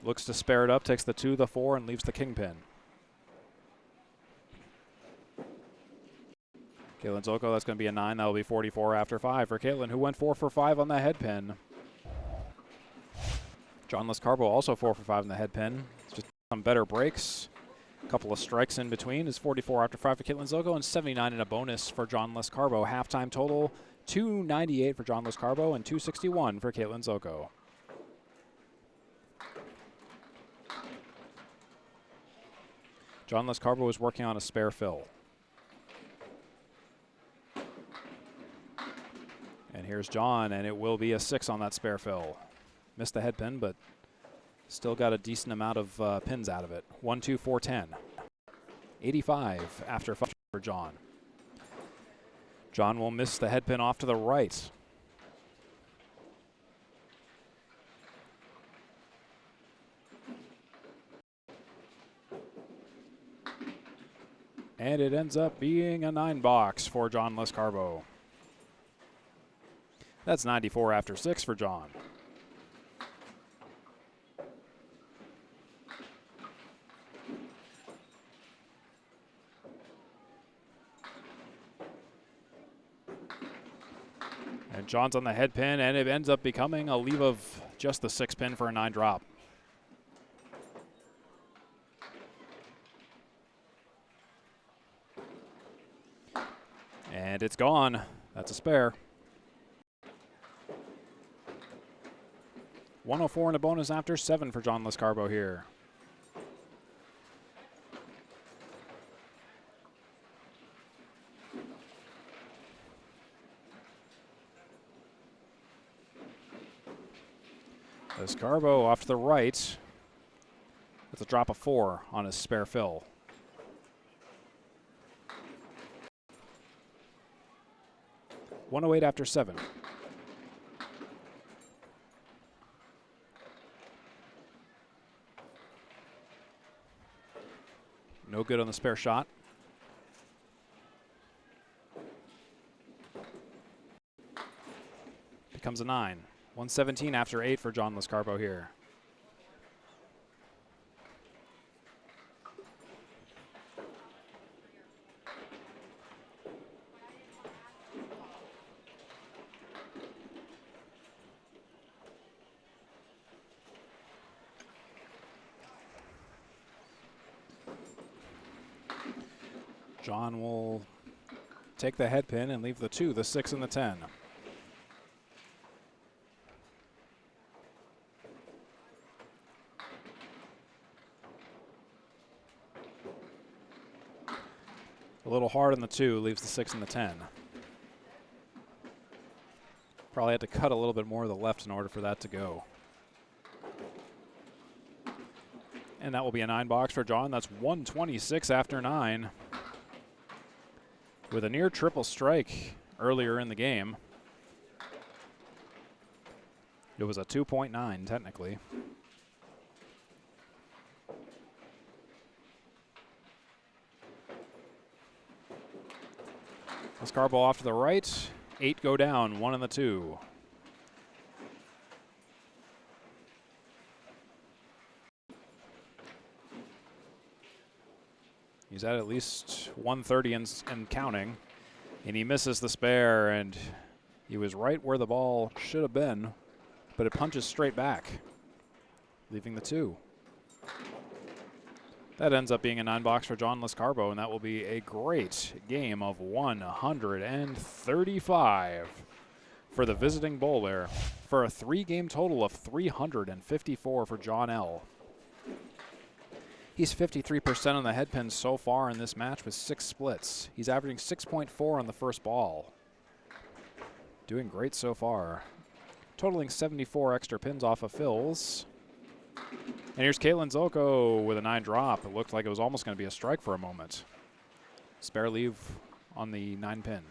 Looks to spare it up, takes the 2, the 4, and leaves the kingpin. Caitlin Zoltko, that's going to be a 9. That will be 44 after 5 for Caitlin, who went 4 for 5 on the head pin. John Lescarbeau also 4 for 5 on the head pin. Just some better breaks. A couple of strikes in between. Is 44 after 5 for Caitlin Zoltko and 79 in a bonus for John Lescarbeau. Halftime total 298 for John Lescarbeau and 261 for Caitlin Zoltko. John Lescarbeau is working on a spare fill. And here's John, and it will be a 6 on that spare fill. Missed the head pin, but still got a decent amount of pins out of it. 1, 2, 4, 10. 85 after 5 for John. John will miss the head pin off to the right. And it ends up being a 9 box for John Lescarbeau. That's 94 after 6 for John. And John's on the head pin, and it ends up becoming a leave of just the 6 pin for a 9 drop. And it's gone. That's a spare. 104 in a bonus after 7 for John Lescarbeau here. Lescarbeau off to the right. That's a drop of 4 on his spare fill. $108 after 7. No good on the spare shot. Becomes a 9. 117 after 8 for John Lescarbeau here. John will take the head pin and leave the 2, the 6, and the 10. A little hard on the 2, leaves the 6 and the 10. Probably had to cut a little bit more to the left in order for that to go. And that will be a 9 box for John. That's 126 after 9. With a near triple strike earlier in the game. It was a 2.9 technically. Lescarbeau off to the right. 8 go down, 1 in the 2. He's at least 130 and counting. And he misses the spare, and he was right where the ball should have been, but it punches straight back, leaving the 2. That ends up being a 9 box for John Lescarbeau, and that will be a great game of 135 for the visiting bowler, for a 3-game total of 354 for John L. He's 53% on the head pin so far in this match with 6 splits. He's averaging 6.4 on the first ball. Doing great so far. Totaling 74 extra pins off of fills. And here's Caitlin Zoltko with a 9 drop. It looked like it was almost going to be a strike for a moment. Spare leave on the 9 pin.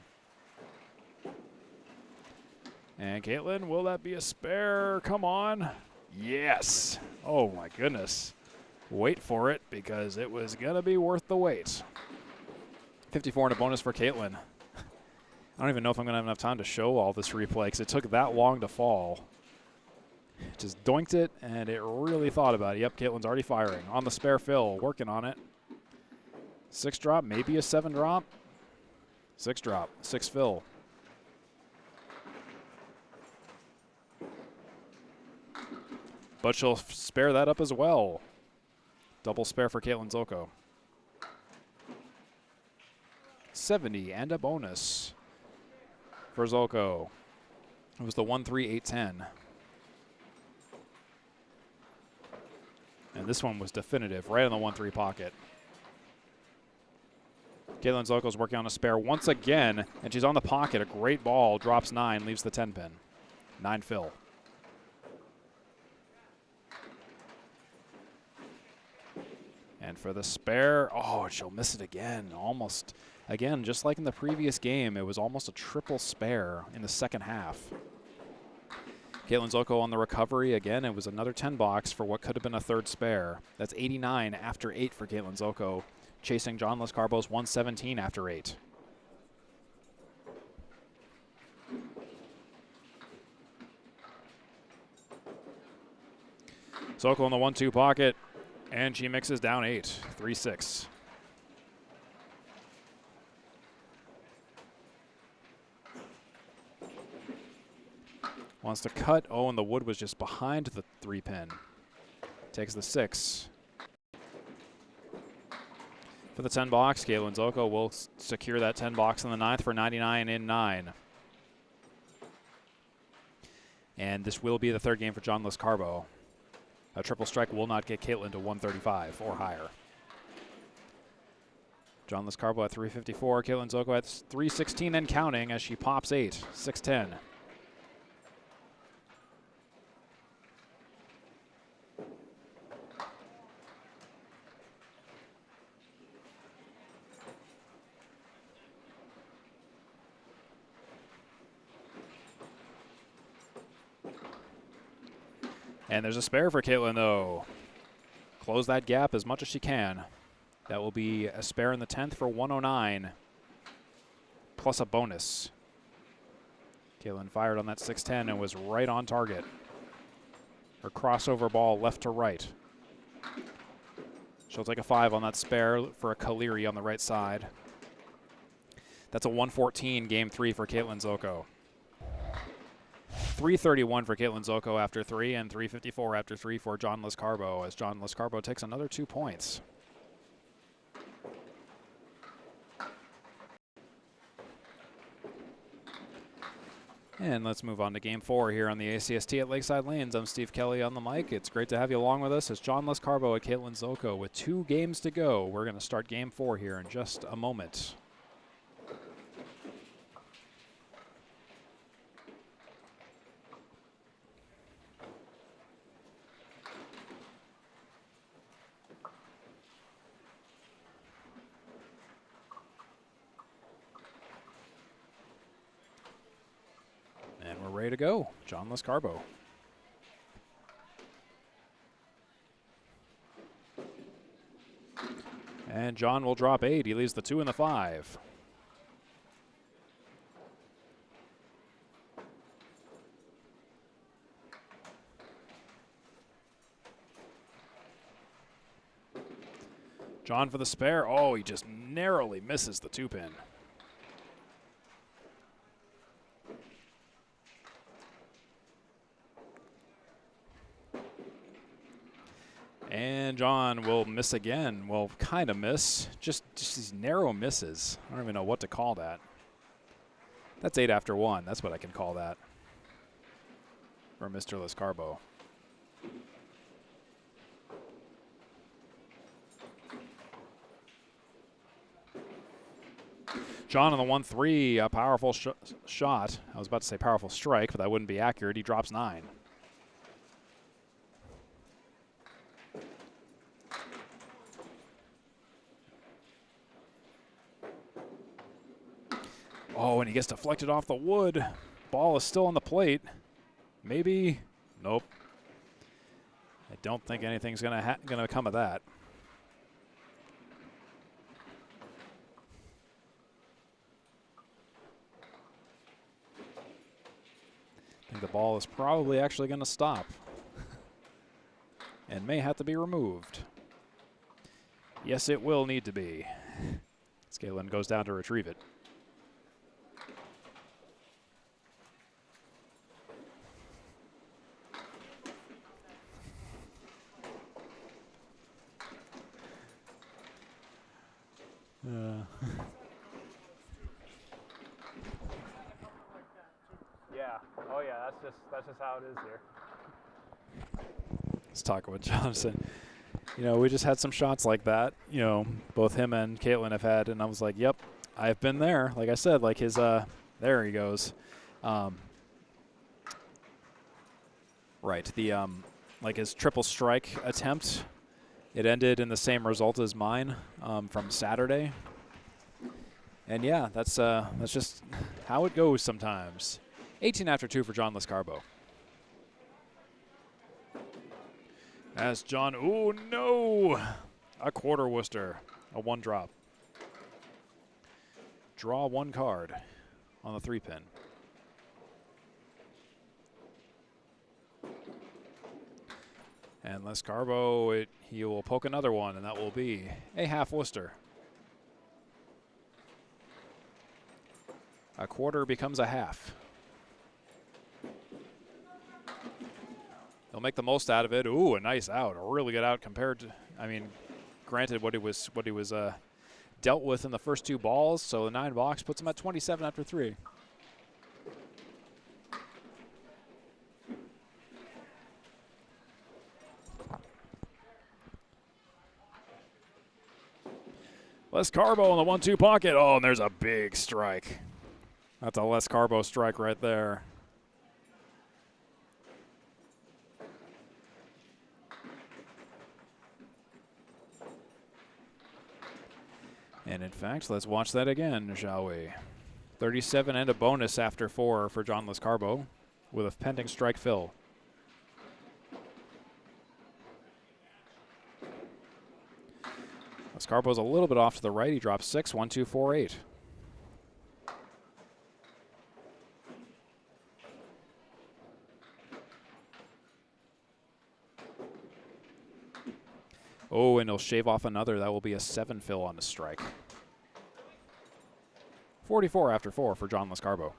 And Caitlin, will that be a spare? Come on. Yes. Oh my goodness. Wait for it, because it was going to be worth the wait. 54 and a bonus for Caitlin. I don't even know if I'm going to have enough time to show all this replay because it took that long to fall. Just doinked it, and it really thought about it. Yep, Caitlin's already firing. On the spare fill, working on it. 6 drop, maybe a 7 drop. 6 drop, 6 fill. But she'll spare that up as well. Double spare for Caitlin Zoltko. 70 and a bonus for Zoltko. It was the 1-3-8-10. And this one was definitive, right in the 1-3 pocket. Caitlin Zoltko's working on a spare once again, and she's on the pocket. A great ball, drops 9, leaves the 10 pin. 9 fill. And for the spare, oh, she'll miss it again. Almost, again, just like in the previous game, it was almost a triple spare in the second half. Caitlin Zoltko on the recovery. Again, it was another 10 box for what could have been a third spare. That's 89 after 8 for Caitlin Zoltko, chasing John Lescarbeau's 117 after 8. Zoltko in the 1-2 pocket. And she mixes down 8, 3-6. Wants to cut. Oh, and the wood was just behind the 3 pin. Takes the 6. For the 10 box, Caitlin Zoltko will secure that 10 box in the 9th for 99 in 9. And this will be the third game for John Lescarbeau. A triple strike will not get Caitlin to 135 or higher. John Lescarbeau at 354, Caitlin Zoltko at 316 and counting as she pops 8, 610. And there's a spare for Caitlin, though. Close that gap as much as she can. That will be a spare in the 10th for 109, plus a bonus. Caitlin fired on that 610 and was right on target. Her crossover ball left to right. She'll take a 5 on that spare for a Kaleri on the right side. That's a 114 game 3 for Caitlin Zoltko. 331 for Caitlin Zoltko after 3 and 354 after 3 for John Lescarbeau as John Lescarbeau takes another 2 points. And let's move on to game 4 here on the ACST at Lakeside Lanes. I'm Steve Kelly on the mic. It's great to have you along with us as John Lescarbeau at Caitlin Zoltko with 2 games to go. We're going to start game 4 here in just a moment. And we're ready to go. John Lescarbeau. And John will drop 8. He leaves the 2 and the 5. John for the spare. Oh, he just narrowly misses the 2 pin. And John will miss again. Well, kind of miss. Just these narrow misses. I don't even know what to call that. That's 8 after 1. That's what I can call that for Mr. Lescarbeau. John on the 1-3, a powerful shot. I was about to say powerful strike, but that wouldn't be accurate. He drops 9. Oh, and he gets deflected off the wood. Ball is still on the plate. Maybe. Nope. I don't think anything's gonna come of that. I think the ball is probably actually going to stop and may have to be removed. Yes, it will need to be. Caitlin goes down to retrieve it. Yeah. Oh yeah. That's just how it is here. Let's talk with Johnson. You know, we just had some shots like that. You know, both him and Caitlin have had, and I was like, "Yep, I've been there." Like I said, like his there he goes. Right. The like his triple strike attempt. It ended in the same result as mine from Saturday. And yeah, that's just how it goes sometimes. 18 after 2 for John Lescarbeau. As John, oh no! A quarter Worcester, a 1-drop. Draw 1 card on the 3-pin. And Lescarbeau, he will poke another one, and that will be a half Worcester. A quarter becomes a half. He'll make the most out of it. Ooh, a nice out, a really good out compared to, I mean, granted what he was dealt with in the first 2 balls. So the 9 box puts him at 27 after 3. Lescarbeau in the 1-2 pocket. Oh, and there's a big strike. That's a Lescarbeau strike right there. And in fact, let's watch that again, shall we? 37 and a bonus after 4 for John Lescarbeau with a pending strike fill. Lescarbeau's a little bit off to the right. He drops 6, 1, 2, 4, 8. Oh, and he'll shave off another. That will be a 7 fill on the strike. 44 after 4 for John Lescarbeau.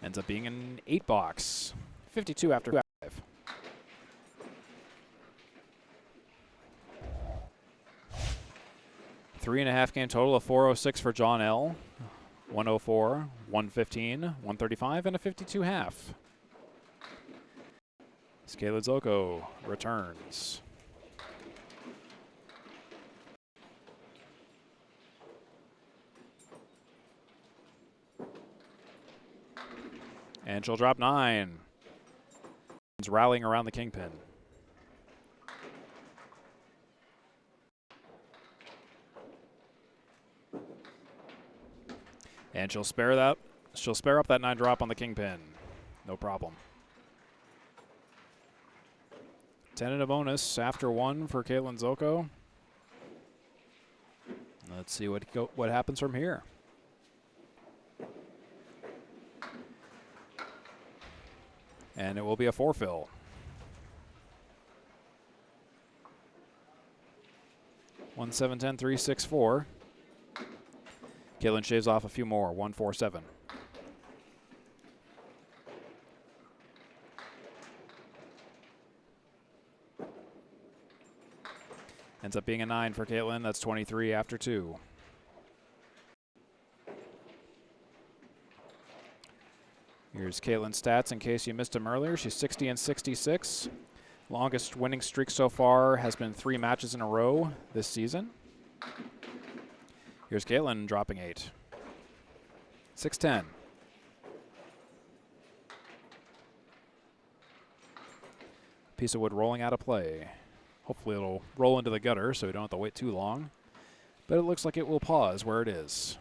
Ends up being an 8 box. 52 after 5. Three and a half game total of 406 for John L. 104, 115, 135, and a 52 half. Caleb Zoltko returns. And she'll drop 9. He's rallying around the kingpin. And she'll spare that. She'll spare up that 9 drop on the kingpin. No problem. 10 and a bonus after 1 for Caitlin Zoltko. Let's see what happens from here. And it will be a 4 fill. One 7 10 3 6 4. Caitlin shaves off a few more. 1 4 7. Ends up being a 9 for Caitlin. That's 23 after 2. Here's Caitlin's stats in case you missed them earlier. She's 60 and 66. Longest winning streak so far has been 3 matches in a row this season. Here's Caitlin dropping 8. 6-10. Piece of wood rolling out of play. Hopefully it'll roll into the gutter so we don't have to wait too long. But it looks like it will pause where it is.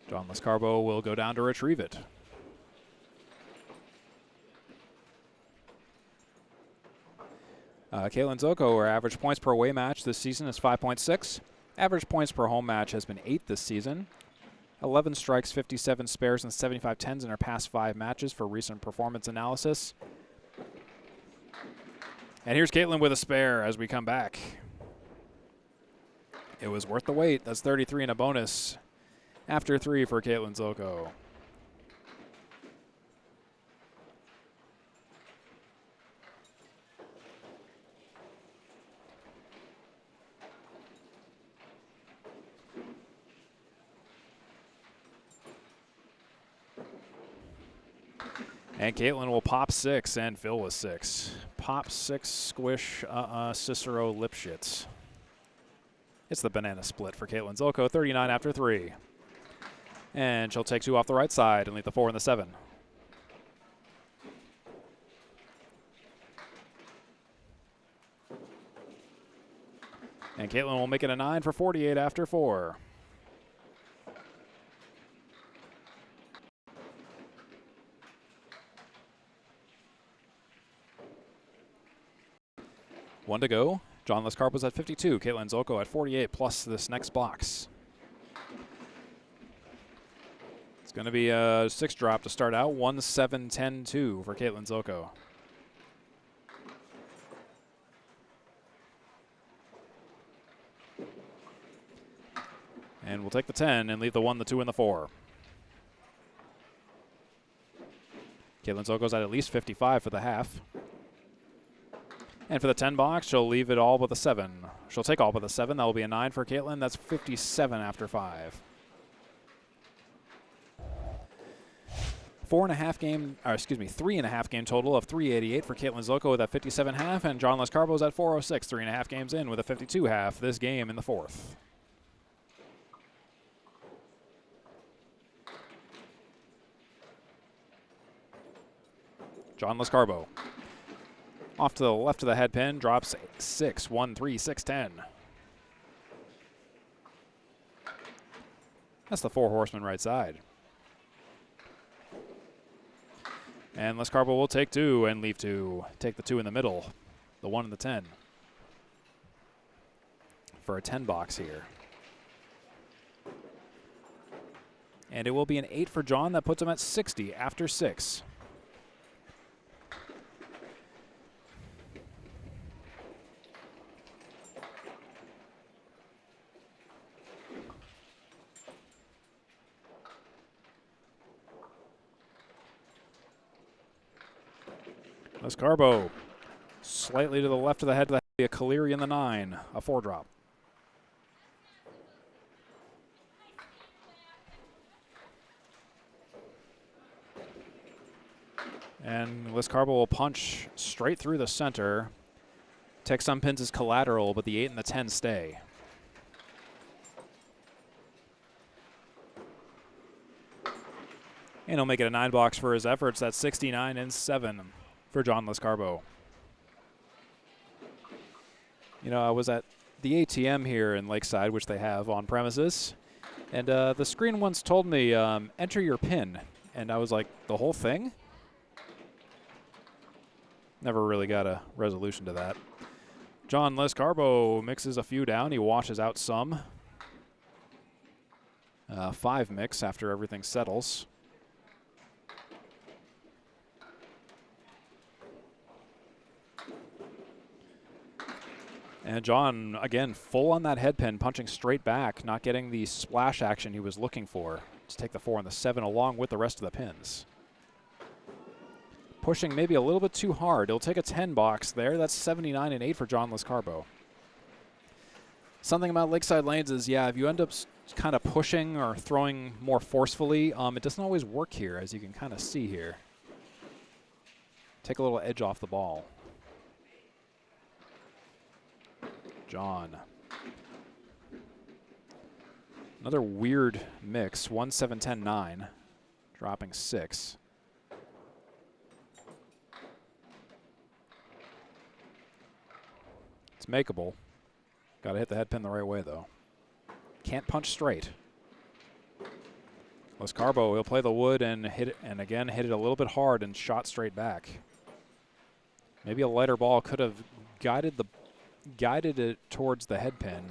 John Lescarbeau will go down to retrieve it. Caitlin Zoltko, her average points per away match this season is 5.6. Average points per home match has been 8 this season. 11 strikes, 57 spares, and 75 tens in her past 5 matches for recent performance analysis. And here's Caitlin with a spare as we come back. It was worth the wait. That's 33 and a bonus after 3 for Caitlin Zoltko. And Caitlin will pop 6 and fill with 6. Pop 6, squish, Cicero Lipschitz. It's the banana split for Caitlin Zoltko, 39 after 3. And she'll take 2 off the right side and leave the 4 and the 7. And Caitlin will make it a 9 for 48 after 4. One to go. John Lescarbeau's at 52. Caitlin Zoltko at 48 plus this next box. It's going to be a 6 drop to start out. 1-7-10-2 for Caitlin Zoltko. And we'll take the 10 and leave the 1, the 2, and the 4. Caitlin Zoltko's at least 55 for the half. And for the 10 box, she'll leave it all with a 7. She'll take all but the 7. That will be a 9 for Caitlin. That's 57 after 5. 3.5 game total of 388 for Caitlin Zoltko with that 57 half, and John Lescarbeau's at 406, 3.5 games in with a 52 half this game in the 4th. John Lescarbeau. Off to the left of the head pin, drops 6, 1, 3, 6, 10. That's the 4 horseman right side. And Lescarbeau will take 2 and leave 2. Take the 2 in the middle, the 1 and the 10. For a 10 box here. And it will be an 8 for John. That puts him at 60 after 6. Lescarbeau, slightly to the left of the head, a Caleri in the 9, a 4 drop. And Lescarbeau will punch straight through the center. Take some pins as collateral, but the 8 and the 10 stay. And he'll make it a 9 box for his efforts. That's 69 and 7 for John Lescarbeau. You know, I was at the ATM here in Lakeside, which they have on premises, and the screen once told me, enter your PIN. And I was like, the whole thing? Never really got a resolution to that. John Lescarbeau mixes a few down. He washes out some. 5 mix after everything settles. And John, again, full on that head pin, punching straight back, not getting the splash action he was looking for to take the 4 and the 7 along with the rest of the pins. Pushing maybe a little bit too hard. He'll take a 10 box there. That's 79 and 8 for John Lescarbeau. Something about Lakeside lanes is, yeah, if you end up kind of pushing or throwing more forcefully, it doesn't always work here, as you can kind of see here. Take a little edge off the ball. John. Another weird mix. 1, 7, 10, 9. Dropping 6. It's makeable. Got to hit the head pin the right way, though. Can't punch straight. Lescarbeau will play the wood and hit it, and again hit it a little bit hard and shot straight back. Maybe a lighter ball could have guided it towards the head pin.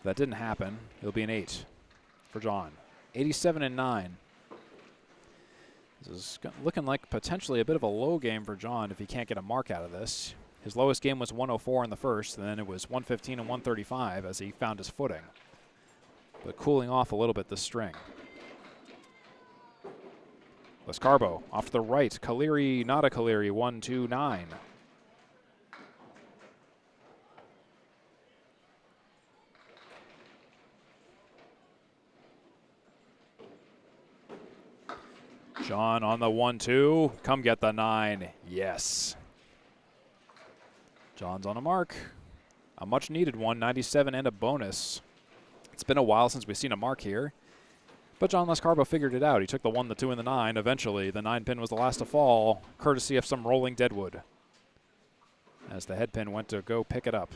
That didn't happen. It'll be an 8 for John. 87-9. This is looking like potentially a bit of a low game for John if he can't get a mark out of this. His lowest game was 104 in the first, and then it was 115 and 135 as he found his footing. But cooling off a little bit this string. Lescarbeau off to the right. Caleri, not a Caleri, 1-2-9. John on the 1-2. Come get the 9. Yes. John's on a mark. A much needed one, 97 and a bonus. It's been a while since we've seen a mark here. But John Lescarbeau figured it out. He took the 1, the 2, and the 9. Eventually, the 9 pin was the last to fall, courtesy of some rolling deadwood. As the head pin went to go pick it up.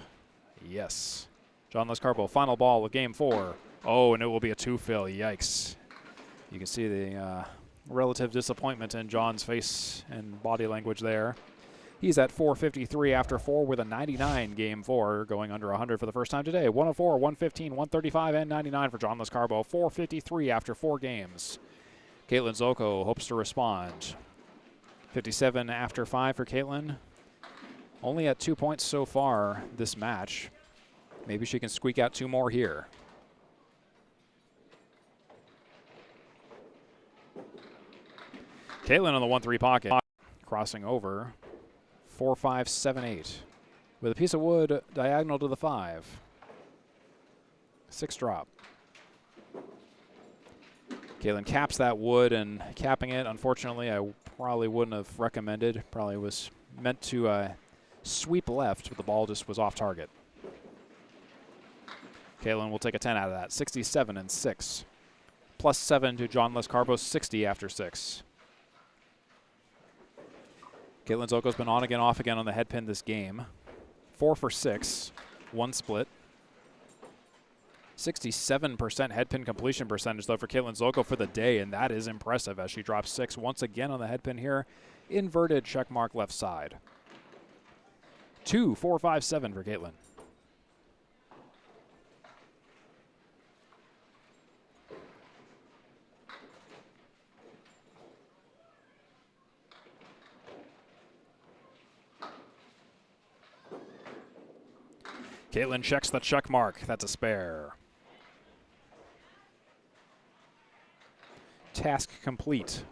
Yes. John Lescarbeau, final ball of game 4. Oh, and it will be a 2-fill. Yikes. You can see the relative disappointment in John's face and body language there. He's at 453 after 4 with a 99 game 4, going under 100 for the first time today. 104, 115, 135, and 99 for John Lescarbeau. 453 after 4 games. Caitlin Zoltko hopes to respond. 57 after 5 for Caitlin. Only at 2 points so far this match. Maybe she can squeak out 2 more here. Caitlin on the 1-3 pocket. Crossing over. 4, 5, 7, 8. With a piece of wood diagonal to the 5. 6 drop. Caitlin caps that wood, and capping it, unfortunately, I probably wouldn't have recommended. Probably was meant to sweep left, but the ball just was off target. Caitlin will take a 10 out of that. 67 and 6. Plus 7 to John Lescarbeau's 60 after 6. Caitlin Zoltko's been on again, off again on the head pin this game. 4 for 6, 1 split. 67% head pin completion percentage, though, for Caitlin Zoltko for the day, and that is impressive as she drops 6 once again on the head pin here. Inverted check mark left side. 2, 4, 5, 7 for Caitlin. Caitlin checks the check mark. That's a spare. Task complete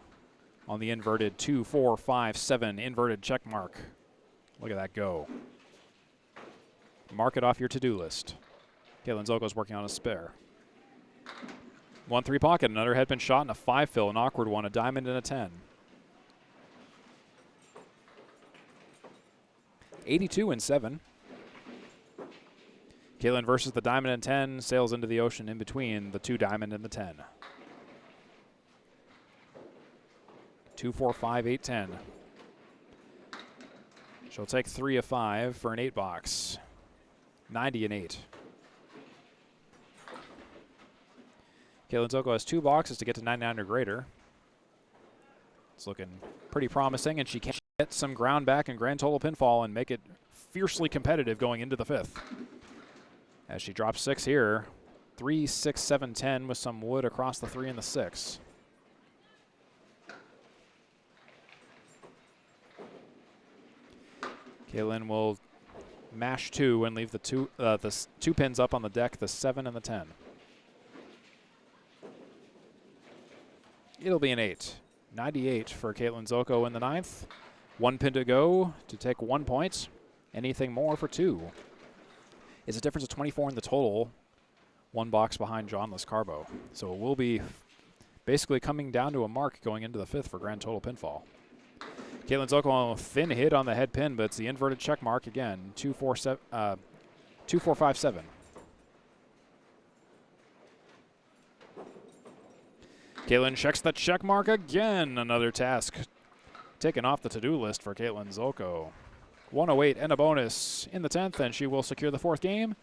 on the inverted 2, 4, 5, 7 inverted check mark. Look at that go. Mark it off your to-do list. Caitlin Zoltko's working on a spare. 1-3 pocket, another head pin shot and a 5-fill, an awkward one, a diamond and a 10. 82 and 7. Caitlin versus the diamond and 10, sails into the ocean in between the 2 diamond and the 10. 2, 4, 5, 8, 10. She'll take 3 of 5 for an 8 box. 90 and 8. Caitlin Zoltko has 2 boxes to get to 99 or greater. It's looking pretty promising, and she can get some ground back and grand total pinfall and make it fiercely competitive going into the 5th. As she drops 6 here, 3, 6, 7, 10 with some wood across the 3 and the 6. Caitlin will mash 2 and leave the 2 pins up on the deck, the 7 and the 10. It'll be an 8. 98 for Caitlin Zoltko in the 9th. 1 pin to go to take 1 point. Anything more for 2. It's a difference of 24 in the total. 1 box behind John Lescarbeau. So it will be basically coming down to a mark going into the 5th for grand total pinfall. Caitlin Zoltko on a thin hit on the head pin, but it's the inverted check mark again. 2, 4, 5, 7. Caitlin checks the check mark again. Another task taken off the to-do list for Caitlin Zoltko. 108 and a bonus in the 10th, and she will secure the 4th game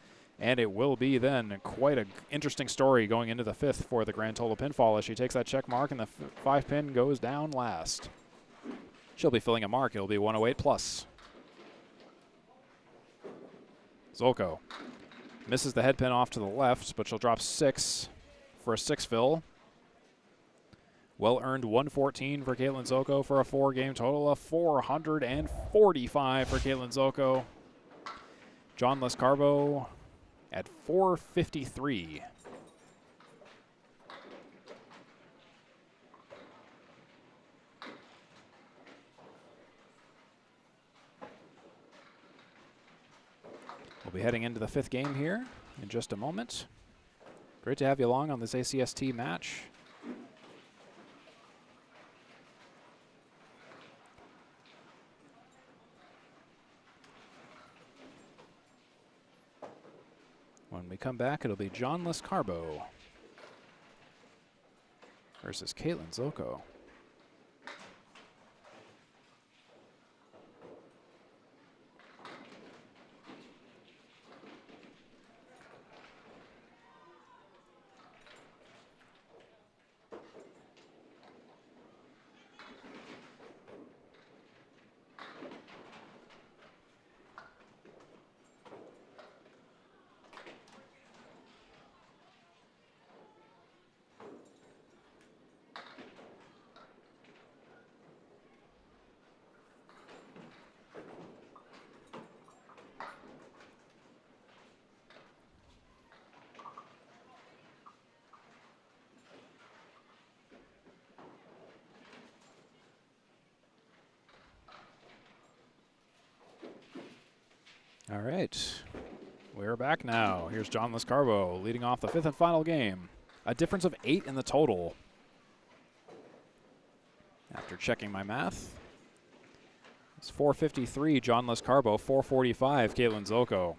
And it will be then quite an interesting story going into the 5th for the grand total pinfall as she takes that check mark and the 5 pin goes down last. She'll be filling a mark. It'll be 108 plus. Zoltko misses the head pin off to the left, but she'll drop 6 for a 6 fill. Well-earned 114 for Caitlin Zoltko for a 4-game total of 445 for Caitlin Zoltko. John Lescarbeau at 453. We'll be heading into the 5th game here in just a moment. Great to have you along on this ACST match. When we come back, it'll be John Lescarbeau versus Caitlin Zoltko. All right, we're back now. Here's John Lescarbeau leading off the 5th and final game. A difference of 8 in the total. After checking my math, it's 453 John Lescarbeau, 445 Caitlin Zoltko.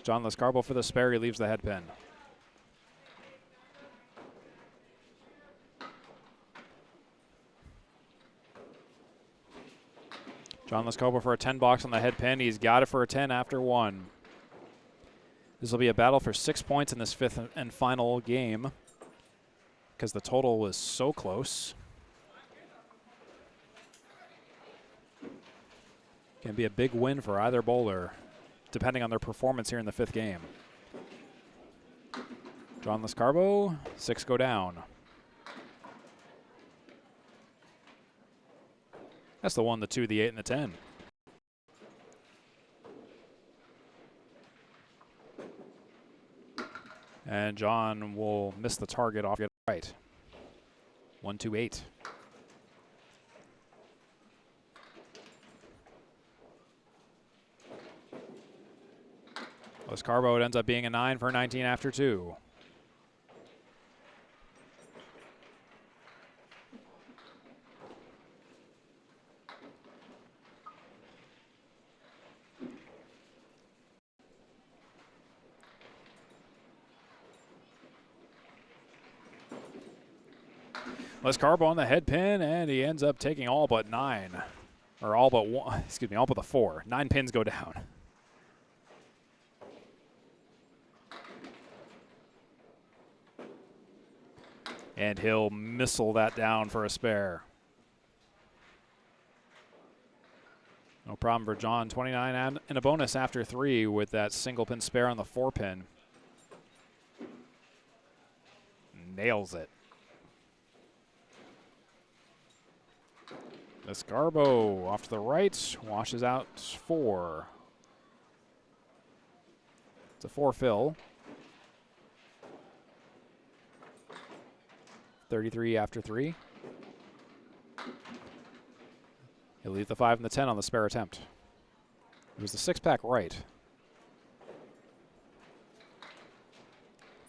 John Lescarbeau for the spare, he leaves the head pin. John Lescarbeau for a 10 box on the head pin. He's got it for a 10 after 1. This will be a battle for 6 points in this 5th and final game because the total was so close. Can be a big win for either bowler depending on their performance here in the 5th game. John Lescarbeau, 6 go down. That's the 1, the 2, the 8, and the 10. And John will miss the target off. Get it right. 1, 2, 8. Lescarbeau, it ends up being a 9 for 19 after 2. Lescarbeau on the head pin, and he ends up taking all but 9. Or all but 1, excuse me, all but the 4. 9 pins go down. And he'll missile that down for a spare. No problem for John. 29 and a bonus after 3 with that single pin spare on the 4 pin. Nails it. Lescarbeau off to the right, washes out 4. It's a 4 fill. 33 after 3. He'll leave the 5 and the 10 on the spare attempt. It was the 6-pack right.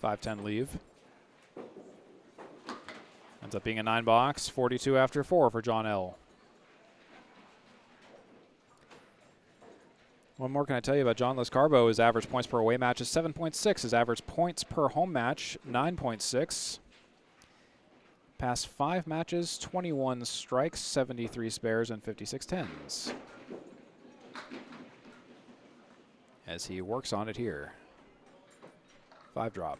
5-10 leave. Ends up being a 9 box, 42 after 4 for John L. One more can I tell you about John Lescarbeau. His average points per away match is 7.6. His average points per home match, 9.6. Past 5 matches, 21 strikes, 73 spares, and 56 tens. As he works on it here. 5 drop.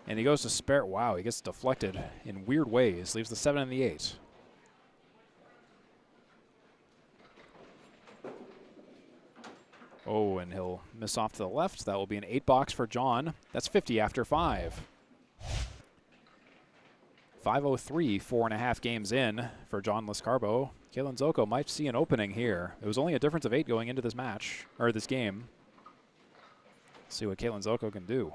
And he goes to spare. Wow, he gets deflected in weird ways. Leaves the 7 and the 8. Oh, and he'll miss off to the left. That will be an 8 box for John. That's 50 after 5. 5:03, 4.5 games in for John Lescarbeau. Kalen Zoltko might see an opening here. It was only a difference of 8 going into this match, or this game. Let's see what Kalen Zoltko can do.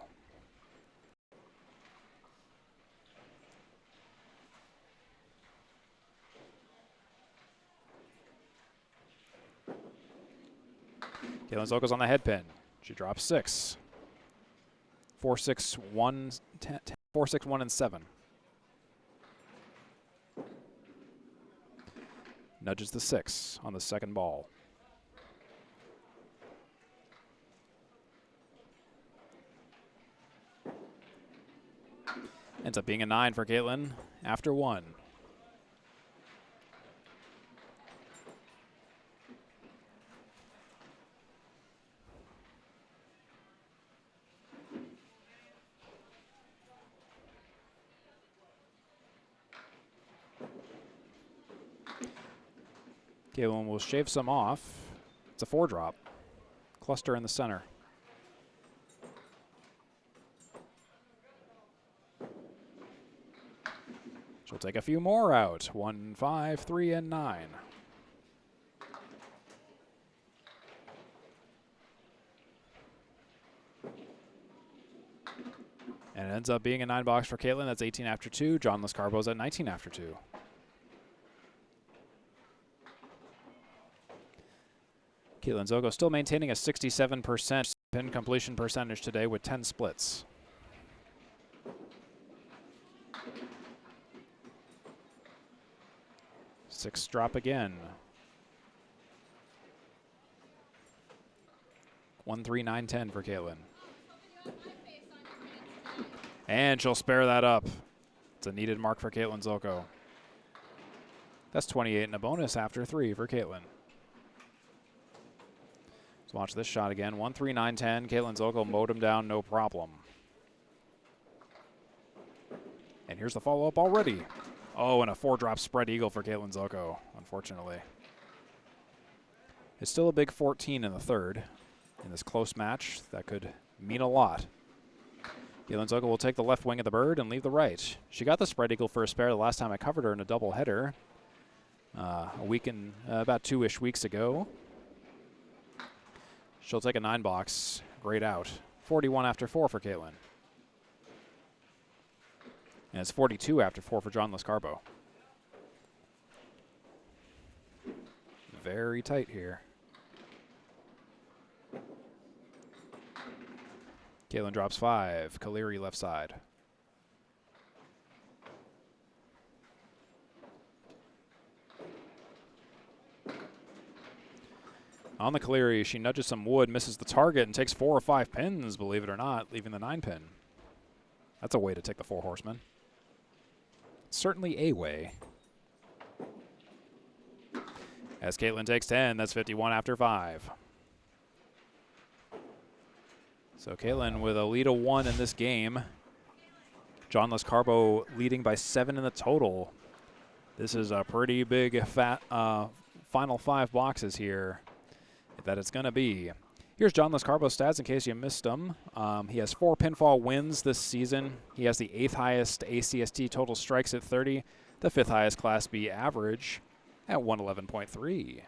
Kalen Zoltko's on the head pin. She drops 6. 4, 6, 1, 10, 4, 6, 1, and 7. Nudges the 6 on the second ball. Ends up being a 9 for Caitlin after 1. Caitlin will shave some off. It's a 4 drop. Cluster in the center. She'll take a few more out. 1, 5, 3, and 9. And it ends up being a 9 box for Caitlin. That's 18 after 2. John Lescarbeau's at 19 after 2. Caitlin Zoltko still maintaining a 67% pin completion percentage today with 10 splits. Six drop again. 1, 3, 9, 10 for Caitlin. And she'll spare that up. It's a needed mark for Caitlin Zoltko. That's 28 and a bonus after 3 for Caitlin. Let's watch this shot again. 1, 3, 9, 10. Caitlin Zoltko mowed him down, no problem. And here's the follow-up already. Oh, and a 4-drop spread eagle for Caitlin Zoltko, unfortunately. It's still a big 14 in the third. In this close match, that could mean a lot. Caitlin Zoltko will take the left wing of the bird and leave the right. She got the spread eagle for a spare the last time I covered her in a double header. About 2-ish weeks ago. She'll take a 9 box, grayed out. 41 after 4 for Caitlin. And it's 42 after 4 for John Lescarbeau. Very tight here. Caitlin drops 5. Kaleri left side. On the Kaleri, she nudges some wood, misses the target, and takes 4 or 5 pins, believe it or not, leaving the 9 pin. That's a way to take the 4 horsemen. Certainly a way. As Caitlin takes 10, that's 51 after 5. So Caitlin with a lead of 1 in this game. John Lescarbeau leading by 7 in the total. This is a pretty big fat final 5 boxes here that it's going to be. Here's John Lescarbeau's stats in case you missed them. He has 4 pinfall wins this season. He has the 8th highest ACST total strikes at 30, the 5th highest Class B average at 111.3.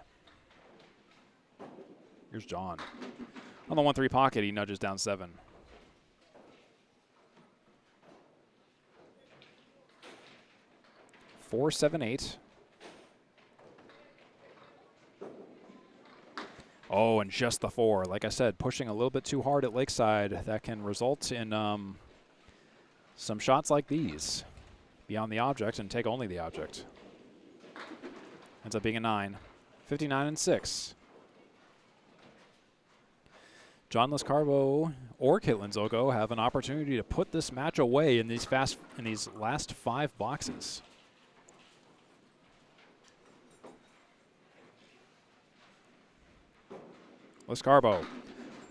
Here's John. On the 1-3 pocket, he nudges down 7. Four, 7, 8. Oh, and just the 4. Like I said, pushing a little bit too hard at Lakeside, that can result in some shots like these. Beyond the object and take only the object. Ends up being a 9. 59 and 6. John Lescarbeau or Caitlin Zoltko have an opportunity to put this match away in these last 5 boxes. Lescarbeau.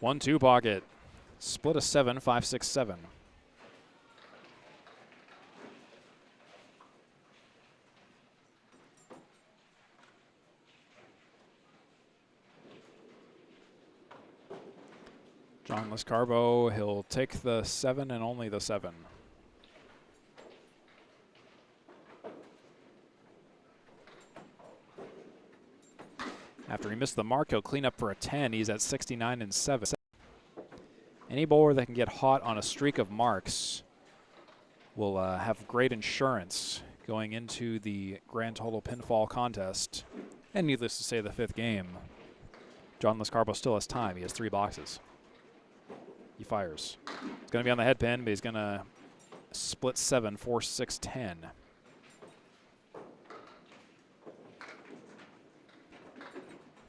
1-2 pocket. Split a 7, 5, 6, 7. John Lescarbeau, he'll take the 7 and only the 7. After he missed the mark, he'll clean up for a 10. He's at 69 and 7. Any bowler that can get hot on a streak of marks will have great insurance going into the grand total pinfall contest. And needless to say, the 5th game. John Lescarbeau still has time. He has 3 boxes. He fires. It's going to be on the head pin, but he's going to split 7, 4, 6, 10.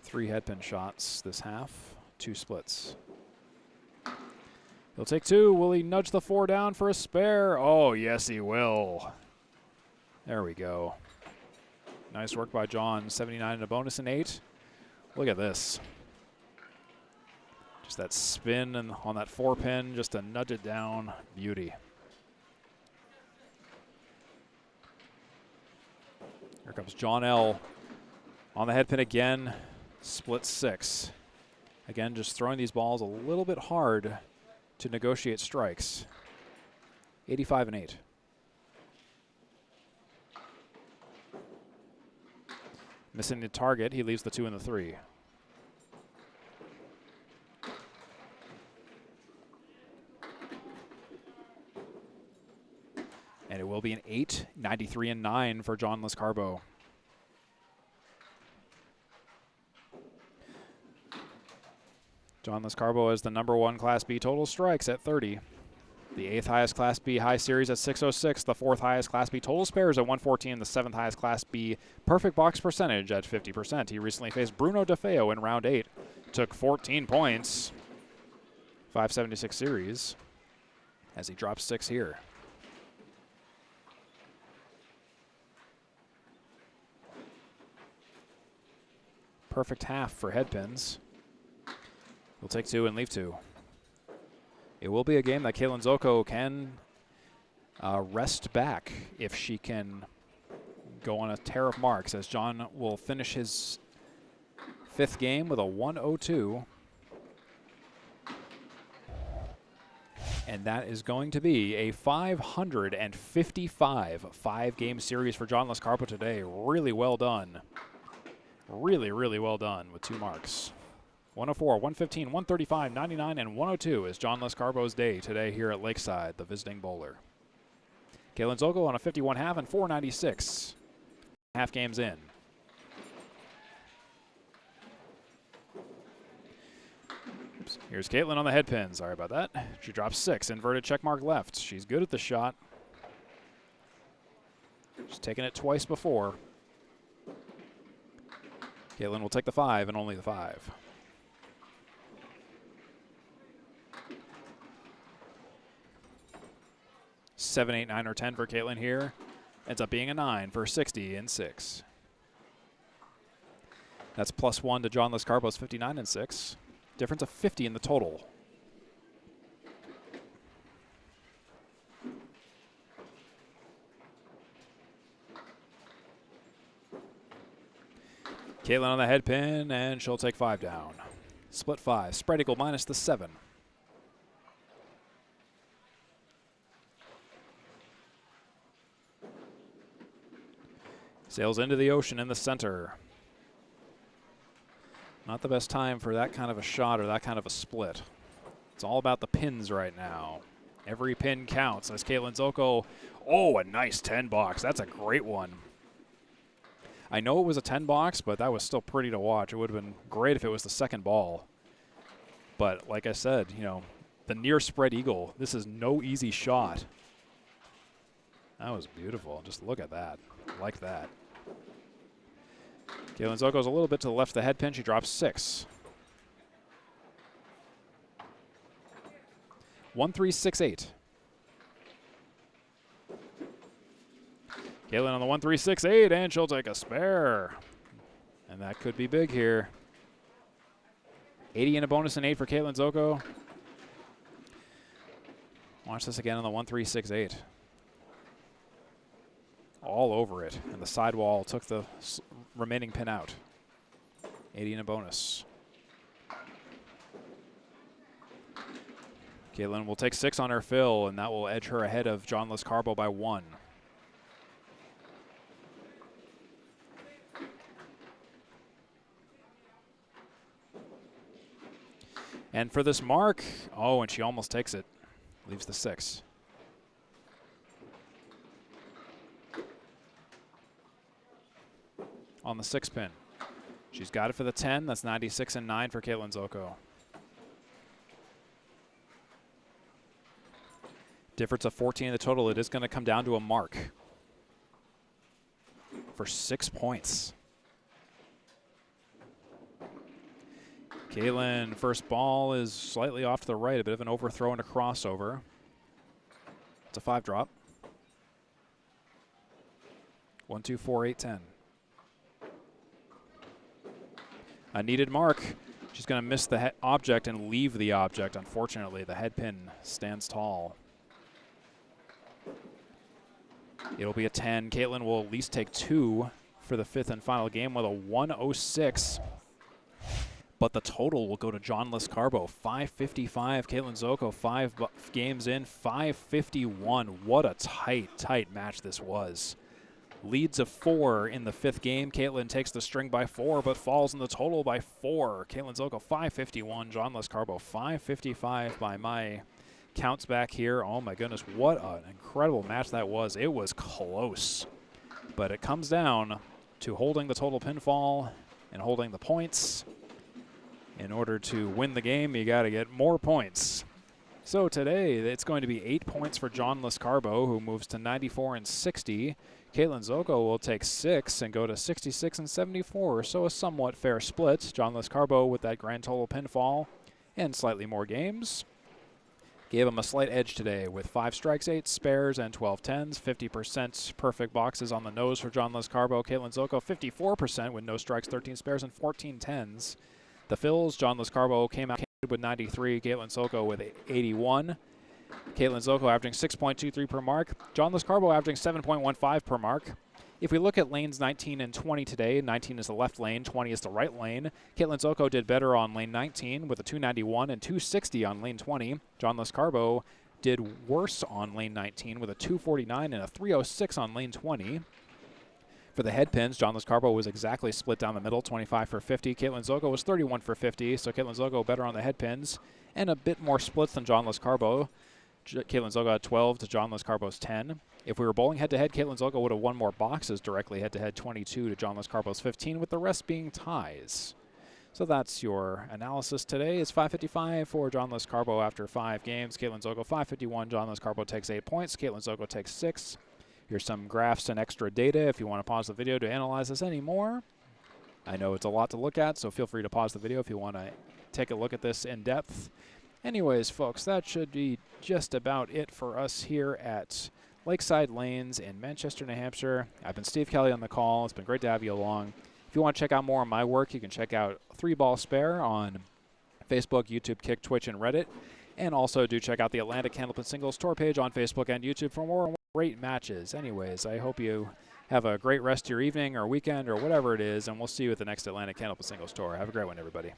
Three head pin shots this half, 2 splits. He'll take 2. Will he nudge the 4 down for a spare? Oh, yes, he will. There we go. Nice work by John. 79 and a bonus and 8. Look at this. Just that spin and on that 4 pin, just to nudge it down. Beauty. Here comes John L. On the head pin again. Split 6. Again, just throwing these balls a little bit hard to negotiate strikes. 85 and 8. Missing the target, he leaves the 2 and the 3. And it will be an 8, 93 and 9 for John Lescarbeau. John Lescarbeau is the #1 Class B total strikes at 30. The 8th highest Class B high series at 606. The 4th highest Class B total spares at 114. The 7th highest Class B perfect box percentage at 50%. He recently faced Bruno DeFeo in round 8. Took 14 points. 576 series. As he drops 6 here. Perfect half for head pins. He'll take 2 and leave 2. It will be a game that Kaitlyn Zoltko can rest back if she can go on a tear of marks, as John will finish his 5th game with a 102. And that is going to be a 555 5-game series for John Lescarbeau today. Really well done. Really, really well done with 2 marks. 104, 115, 135, 99, and 102 is John Lescarbeau's day today here at Lakeside, the visiting bowler. Kaitlyn Zoltko on a 51 half and 496. Half games in. Oops. Here's Kaitlyn on the head pin. Sorry about that. She drops 6. Inverted checkmark left. She's good at the shot. She's taken it twice before. Kaitlyn will take the 5 and only the 5. Seven, 8, 9, or 10 for Kaitlyn here. Ends up being a 9 for 60 and 6. That's +1 to John Lescarbeau's 59 and 6. Difference of 50 in the total. Kaitlyn on the head pin, and she'll take 5 down. Split 5. Spread eagle minus the 7. Sails into the ocean in the center. Not the best time for that kind of a shot or that kind of a split. It's all about the pins right now. Every pin counts as Kaitlyn Zoltko. Oh, a nice 10 box. That's a great one. I know it was a 10 box, but that was still pretty to watch. It would have been great if it was the second ball. But like I said, you know, the near spread eagle, this is no easy shot. That was beautiful. Just look at that. Like that. Kaitlyn Zoltko goes a little bit to the left of the head pin. She drops 6. 1, 3, 6, 8. Kaitlyn on the 1, 3, 6, 8, and she'll take a spare. And that could be big here. 80 and a bonus and 8 for Caitlin Zoltko. Watch this again on the 1-3-6-8. All over it, and the sidewall took the remaining pin out. 80 and a bonus. Caitlin will take 6 on her fill, and that will edge her ahead of John Lescarbeau by 1. And for this mark, oh, and she almost takes it. Leaves the 6. On the 6 pin. She's got it for the 10. That's 96 and 9 for Caitlin Zoltko. Difference of 14 in the total. It is going to come down to a mark for 6 points. Caitlin, first ball is slightly off to the right, a bit of an overthrow and a crossover. It's a 5 drop. 1, 2, 4, 8, 10. A needed mark. She's going to miss the object and leave the object. Unfortunately, the head pin stands tall. It'll be a 10. Caitlin will at least take 2 for the 5th and final game with a 106. But the total will go to John Lescarbeau, 555. Caitlin Zoltko, 5 games in, 551. What a tight match this was. Leads of 4 in the 5th game. Caitlin takes the string by 4, but falls in the total by 4. Caitlin Zoltko, 551. John Lescarbeau, 555 by my counts back here. Oh my goodness, what an incredible match that was. It was close. But it comes down to holding the total pinfall and holding the points. In order to win the game, you got to get more points. So today, it's going to be 8 points for John Lescarbeau, who moves to 94 and 60. Caitlin Zoltko will take 6 and go to 66 and 74. So a somewhat fair split. John Lescarbeau with that grand total pinfall and slightly more games. Gave him a slight edge today with 5 strikes, 8 spares, and 12 tens. 50% perfect boxes on the nose for John Lescarbeau. Caitlin Zoltko, 54% with no strikes, 13 spares, and 14 tens. The fills, John Lescarbeau came out with 93, Caitlin Zoltko with 81. Caitlin Zoltko averaging 6.23 per mark. John Lescarbeau averaging 7.15 per mark. If we look at lanes 19 and 20 today, 19 is the left lane, 20 is the right lane. Caitlin Zoltko did better on lane 19 with a 291 and 260 on lane 20. John Lescarbeau did worse on lane 19 with a 249 and a 306 on lane 20. For the head pins, John Lescarbeau was exactly split down the middle, 25 for 50. Caitlin Zoltko was 31 for 50, so Caitlin Zoltko better on the head pins and a bit more splits than John Lescarbeau. Caitlin Zoltko had 12 to John Lescarbeau's 10. If we were bowling head-to-head, Caitlin Zoltko would have won more boxes directly head-to-head, 22 to John Lescarbeau's 15, with the rest being ties. So that's your analysis today. It's 555 for John Lescarbeau after 5 games. Caitlin Zoltko 551. John Lescarbeau takes 8 points. Caitlin Zoltko takes 6. Here's some graphs and extra data if you want to pause the video to analyze this anymore. I know it's a lot to look at, so feel free to pause the video if you want to take a look at this in depth. Anyways, folks, that should be just about it for us here at Lakeside Lanes in Manchester, New Hampshire. I've been Steve Kelly on the call. It's been great to have you along. If you want to check out more of my work, you can check out 3 Ball Spare on Facebook, YouTube, Kick, Twitch, and Reddit. And also do check out the Atlantic Candlepin Singles tour page on Facebook and YouTube for more great matches. Anyways, I hope you have a great rest of your evening or weekend or whatever it is, and we'll see you at the next Atlantic Candlepin Singles tour. Have a great one, everybody.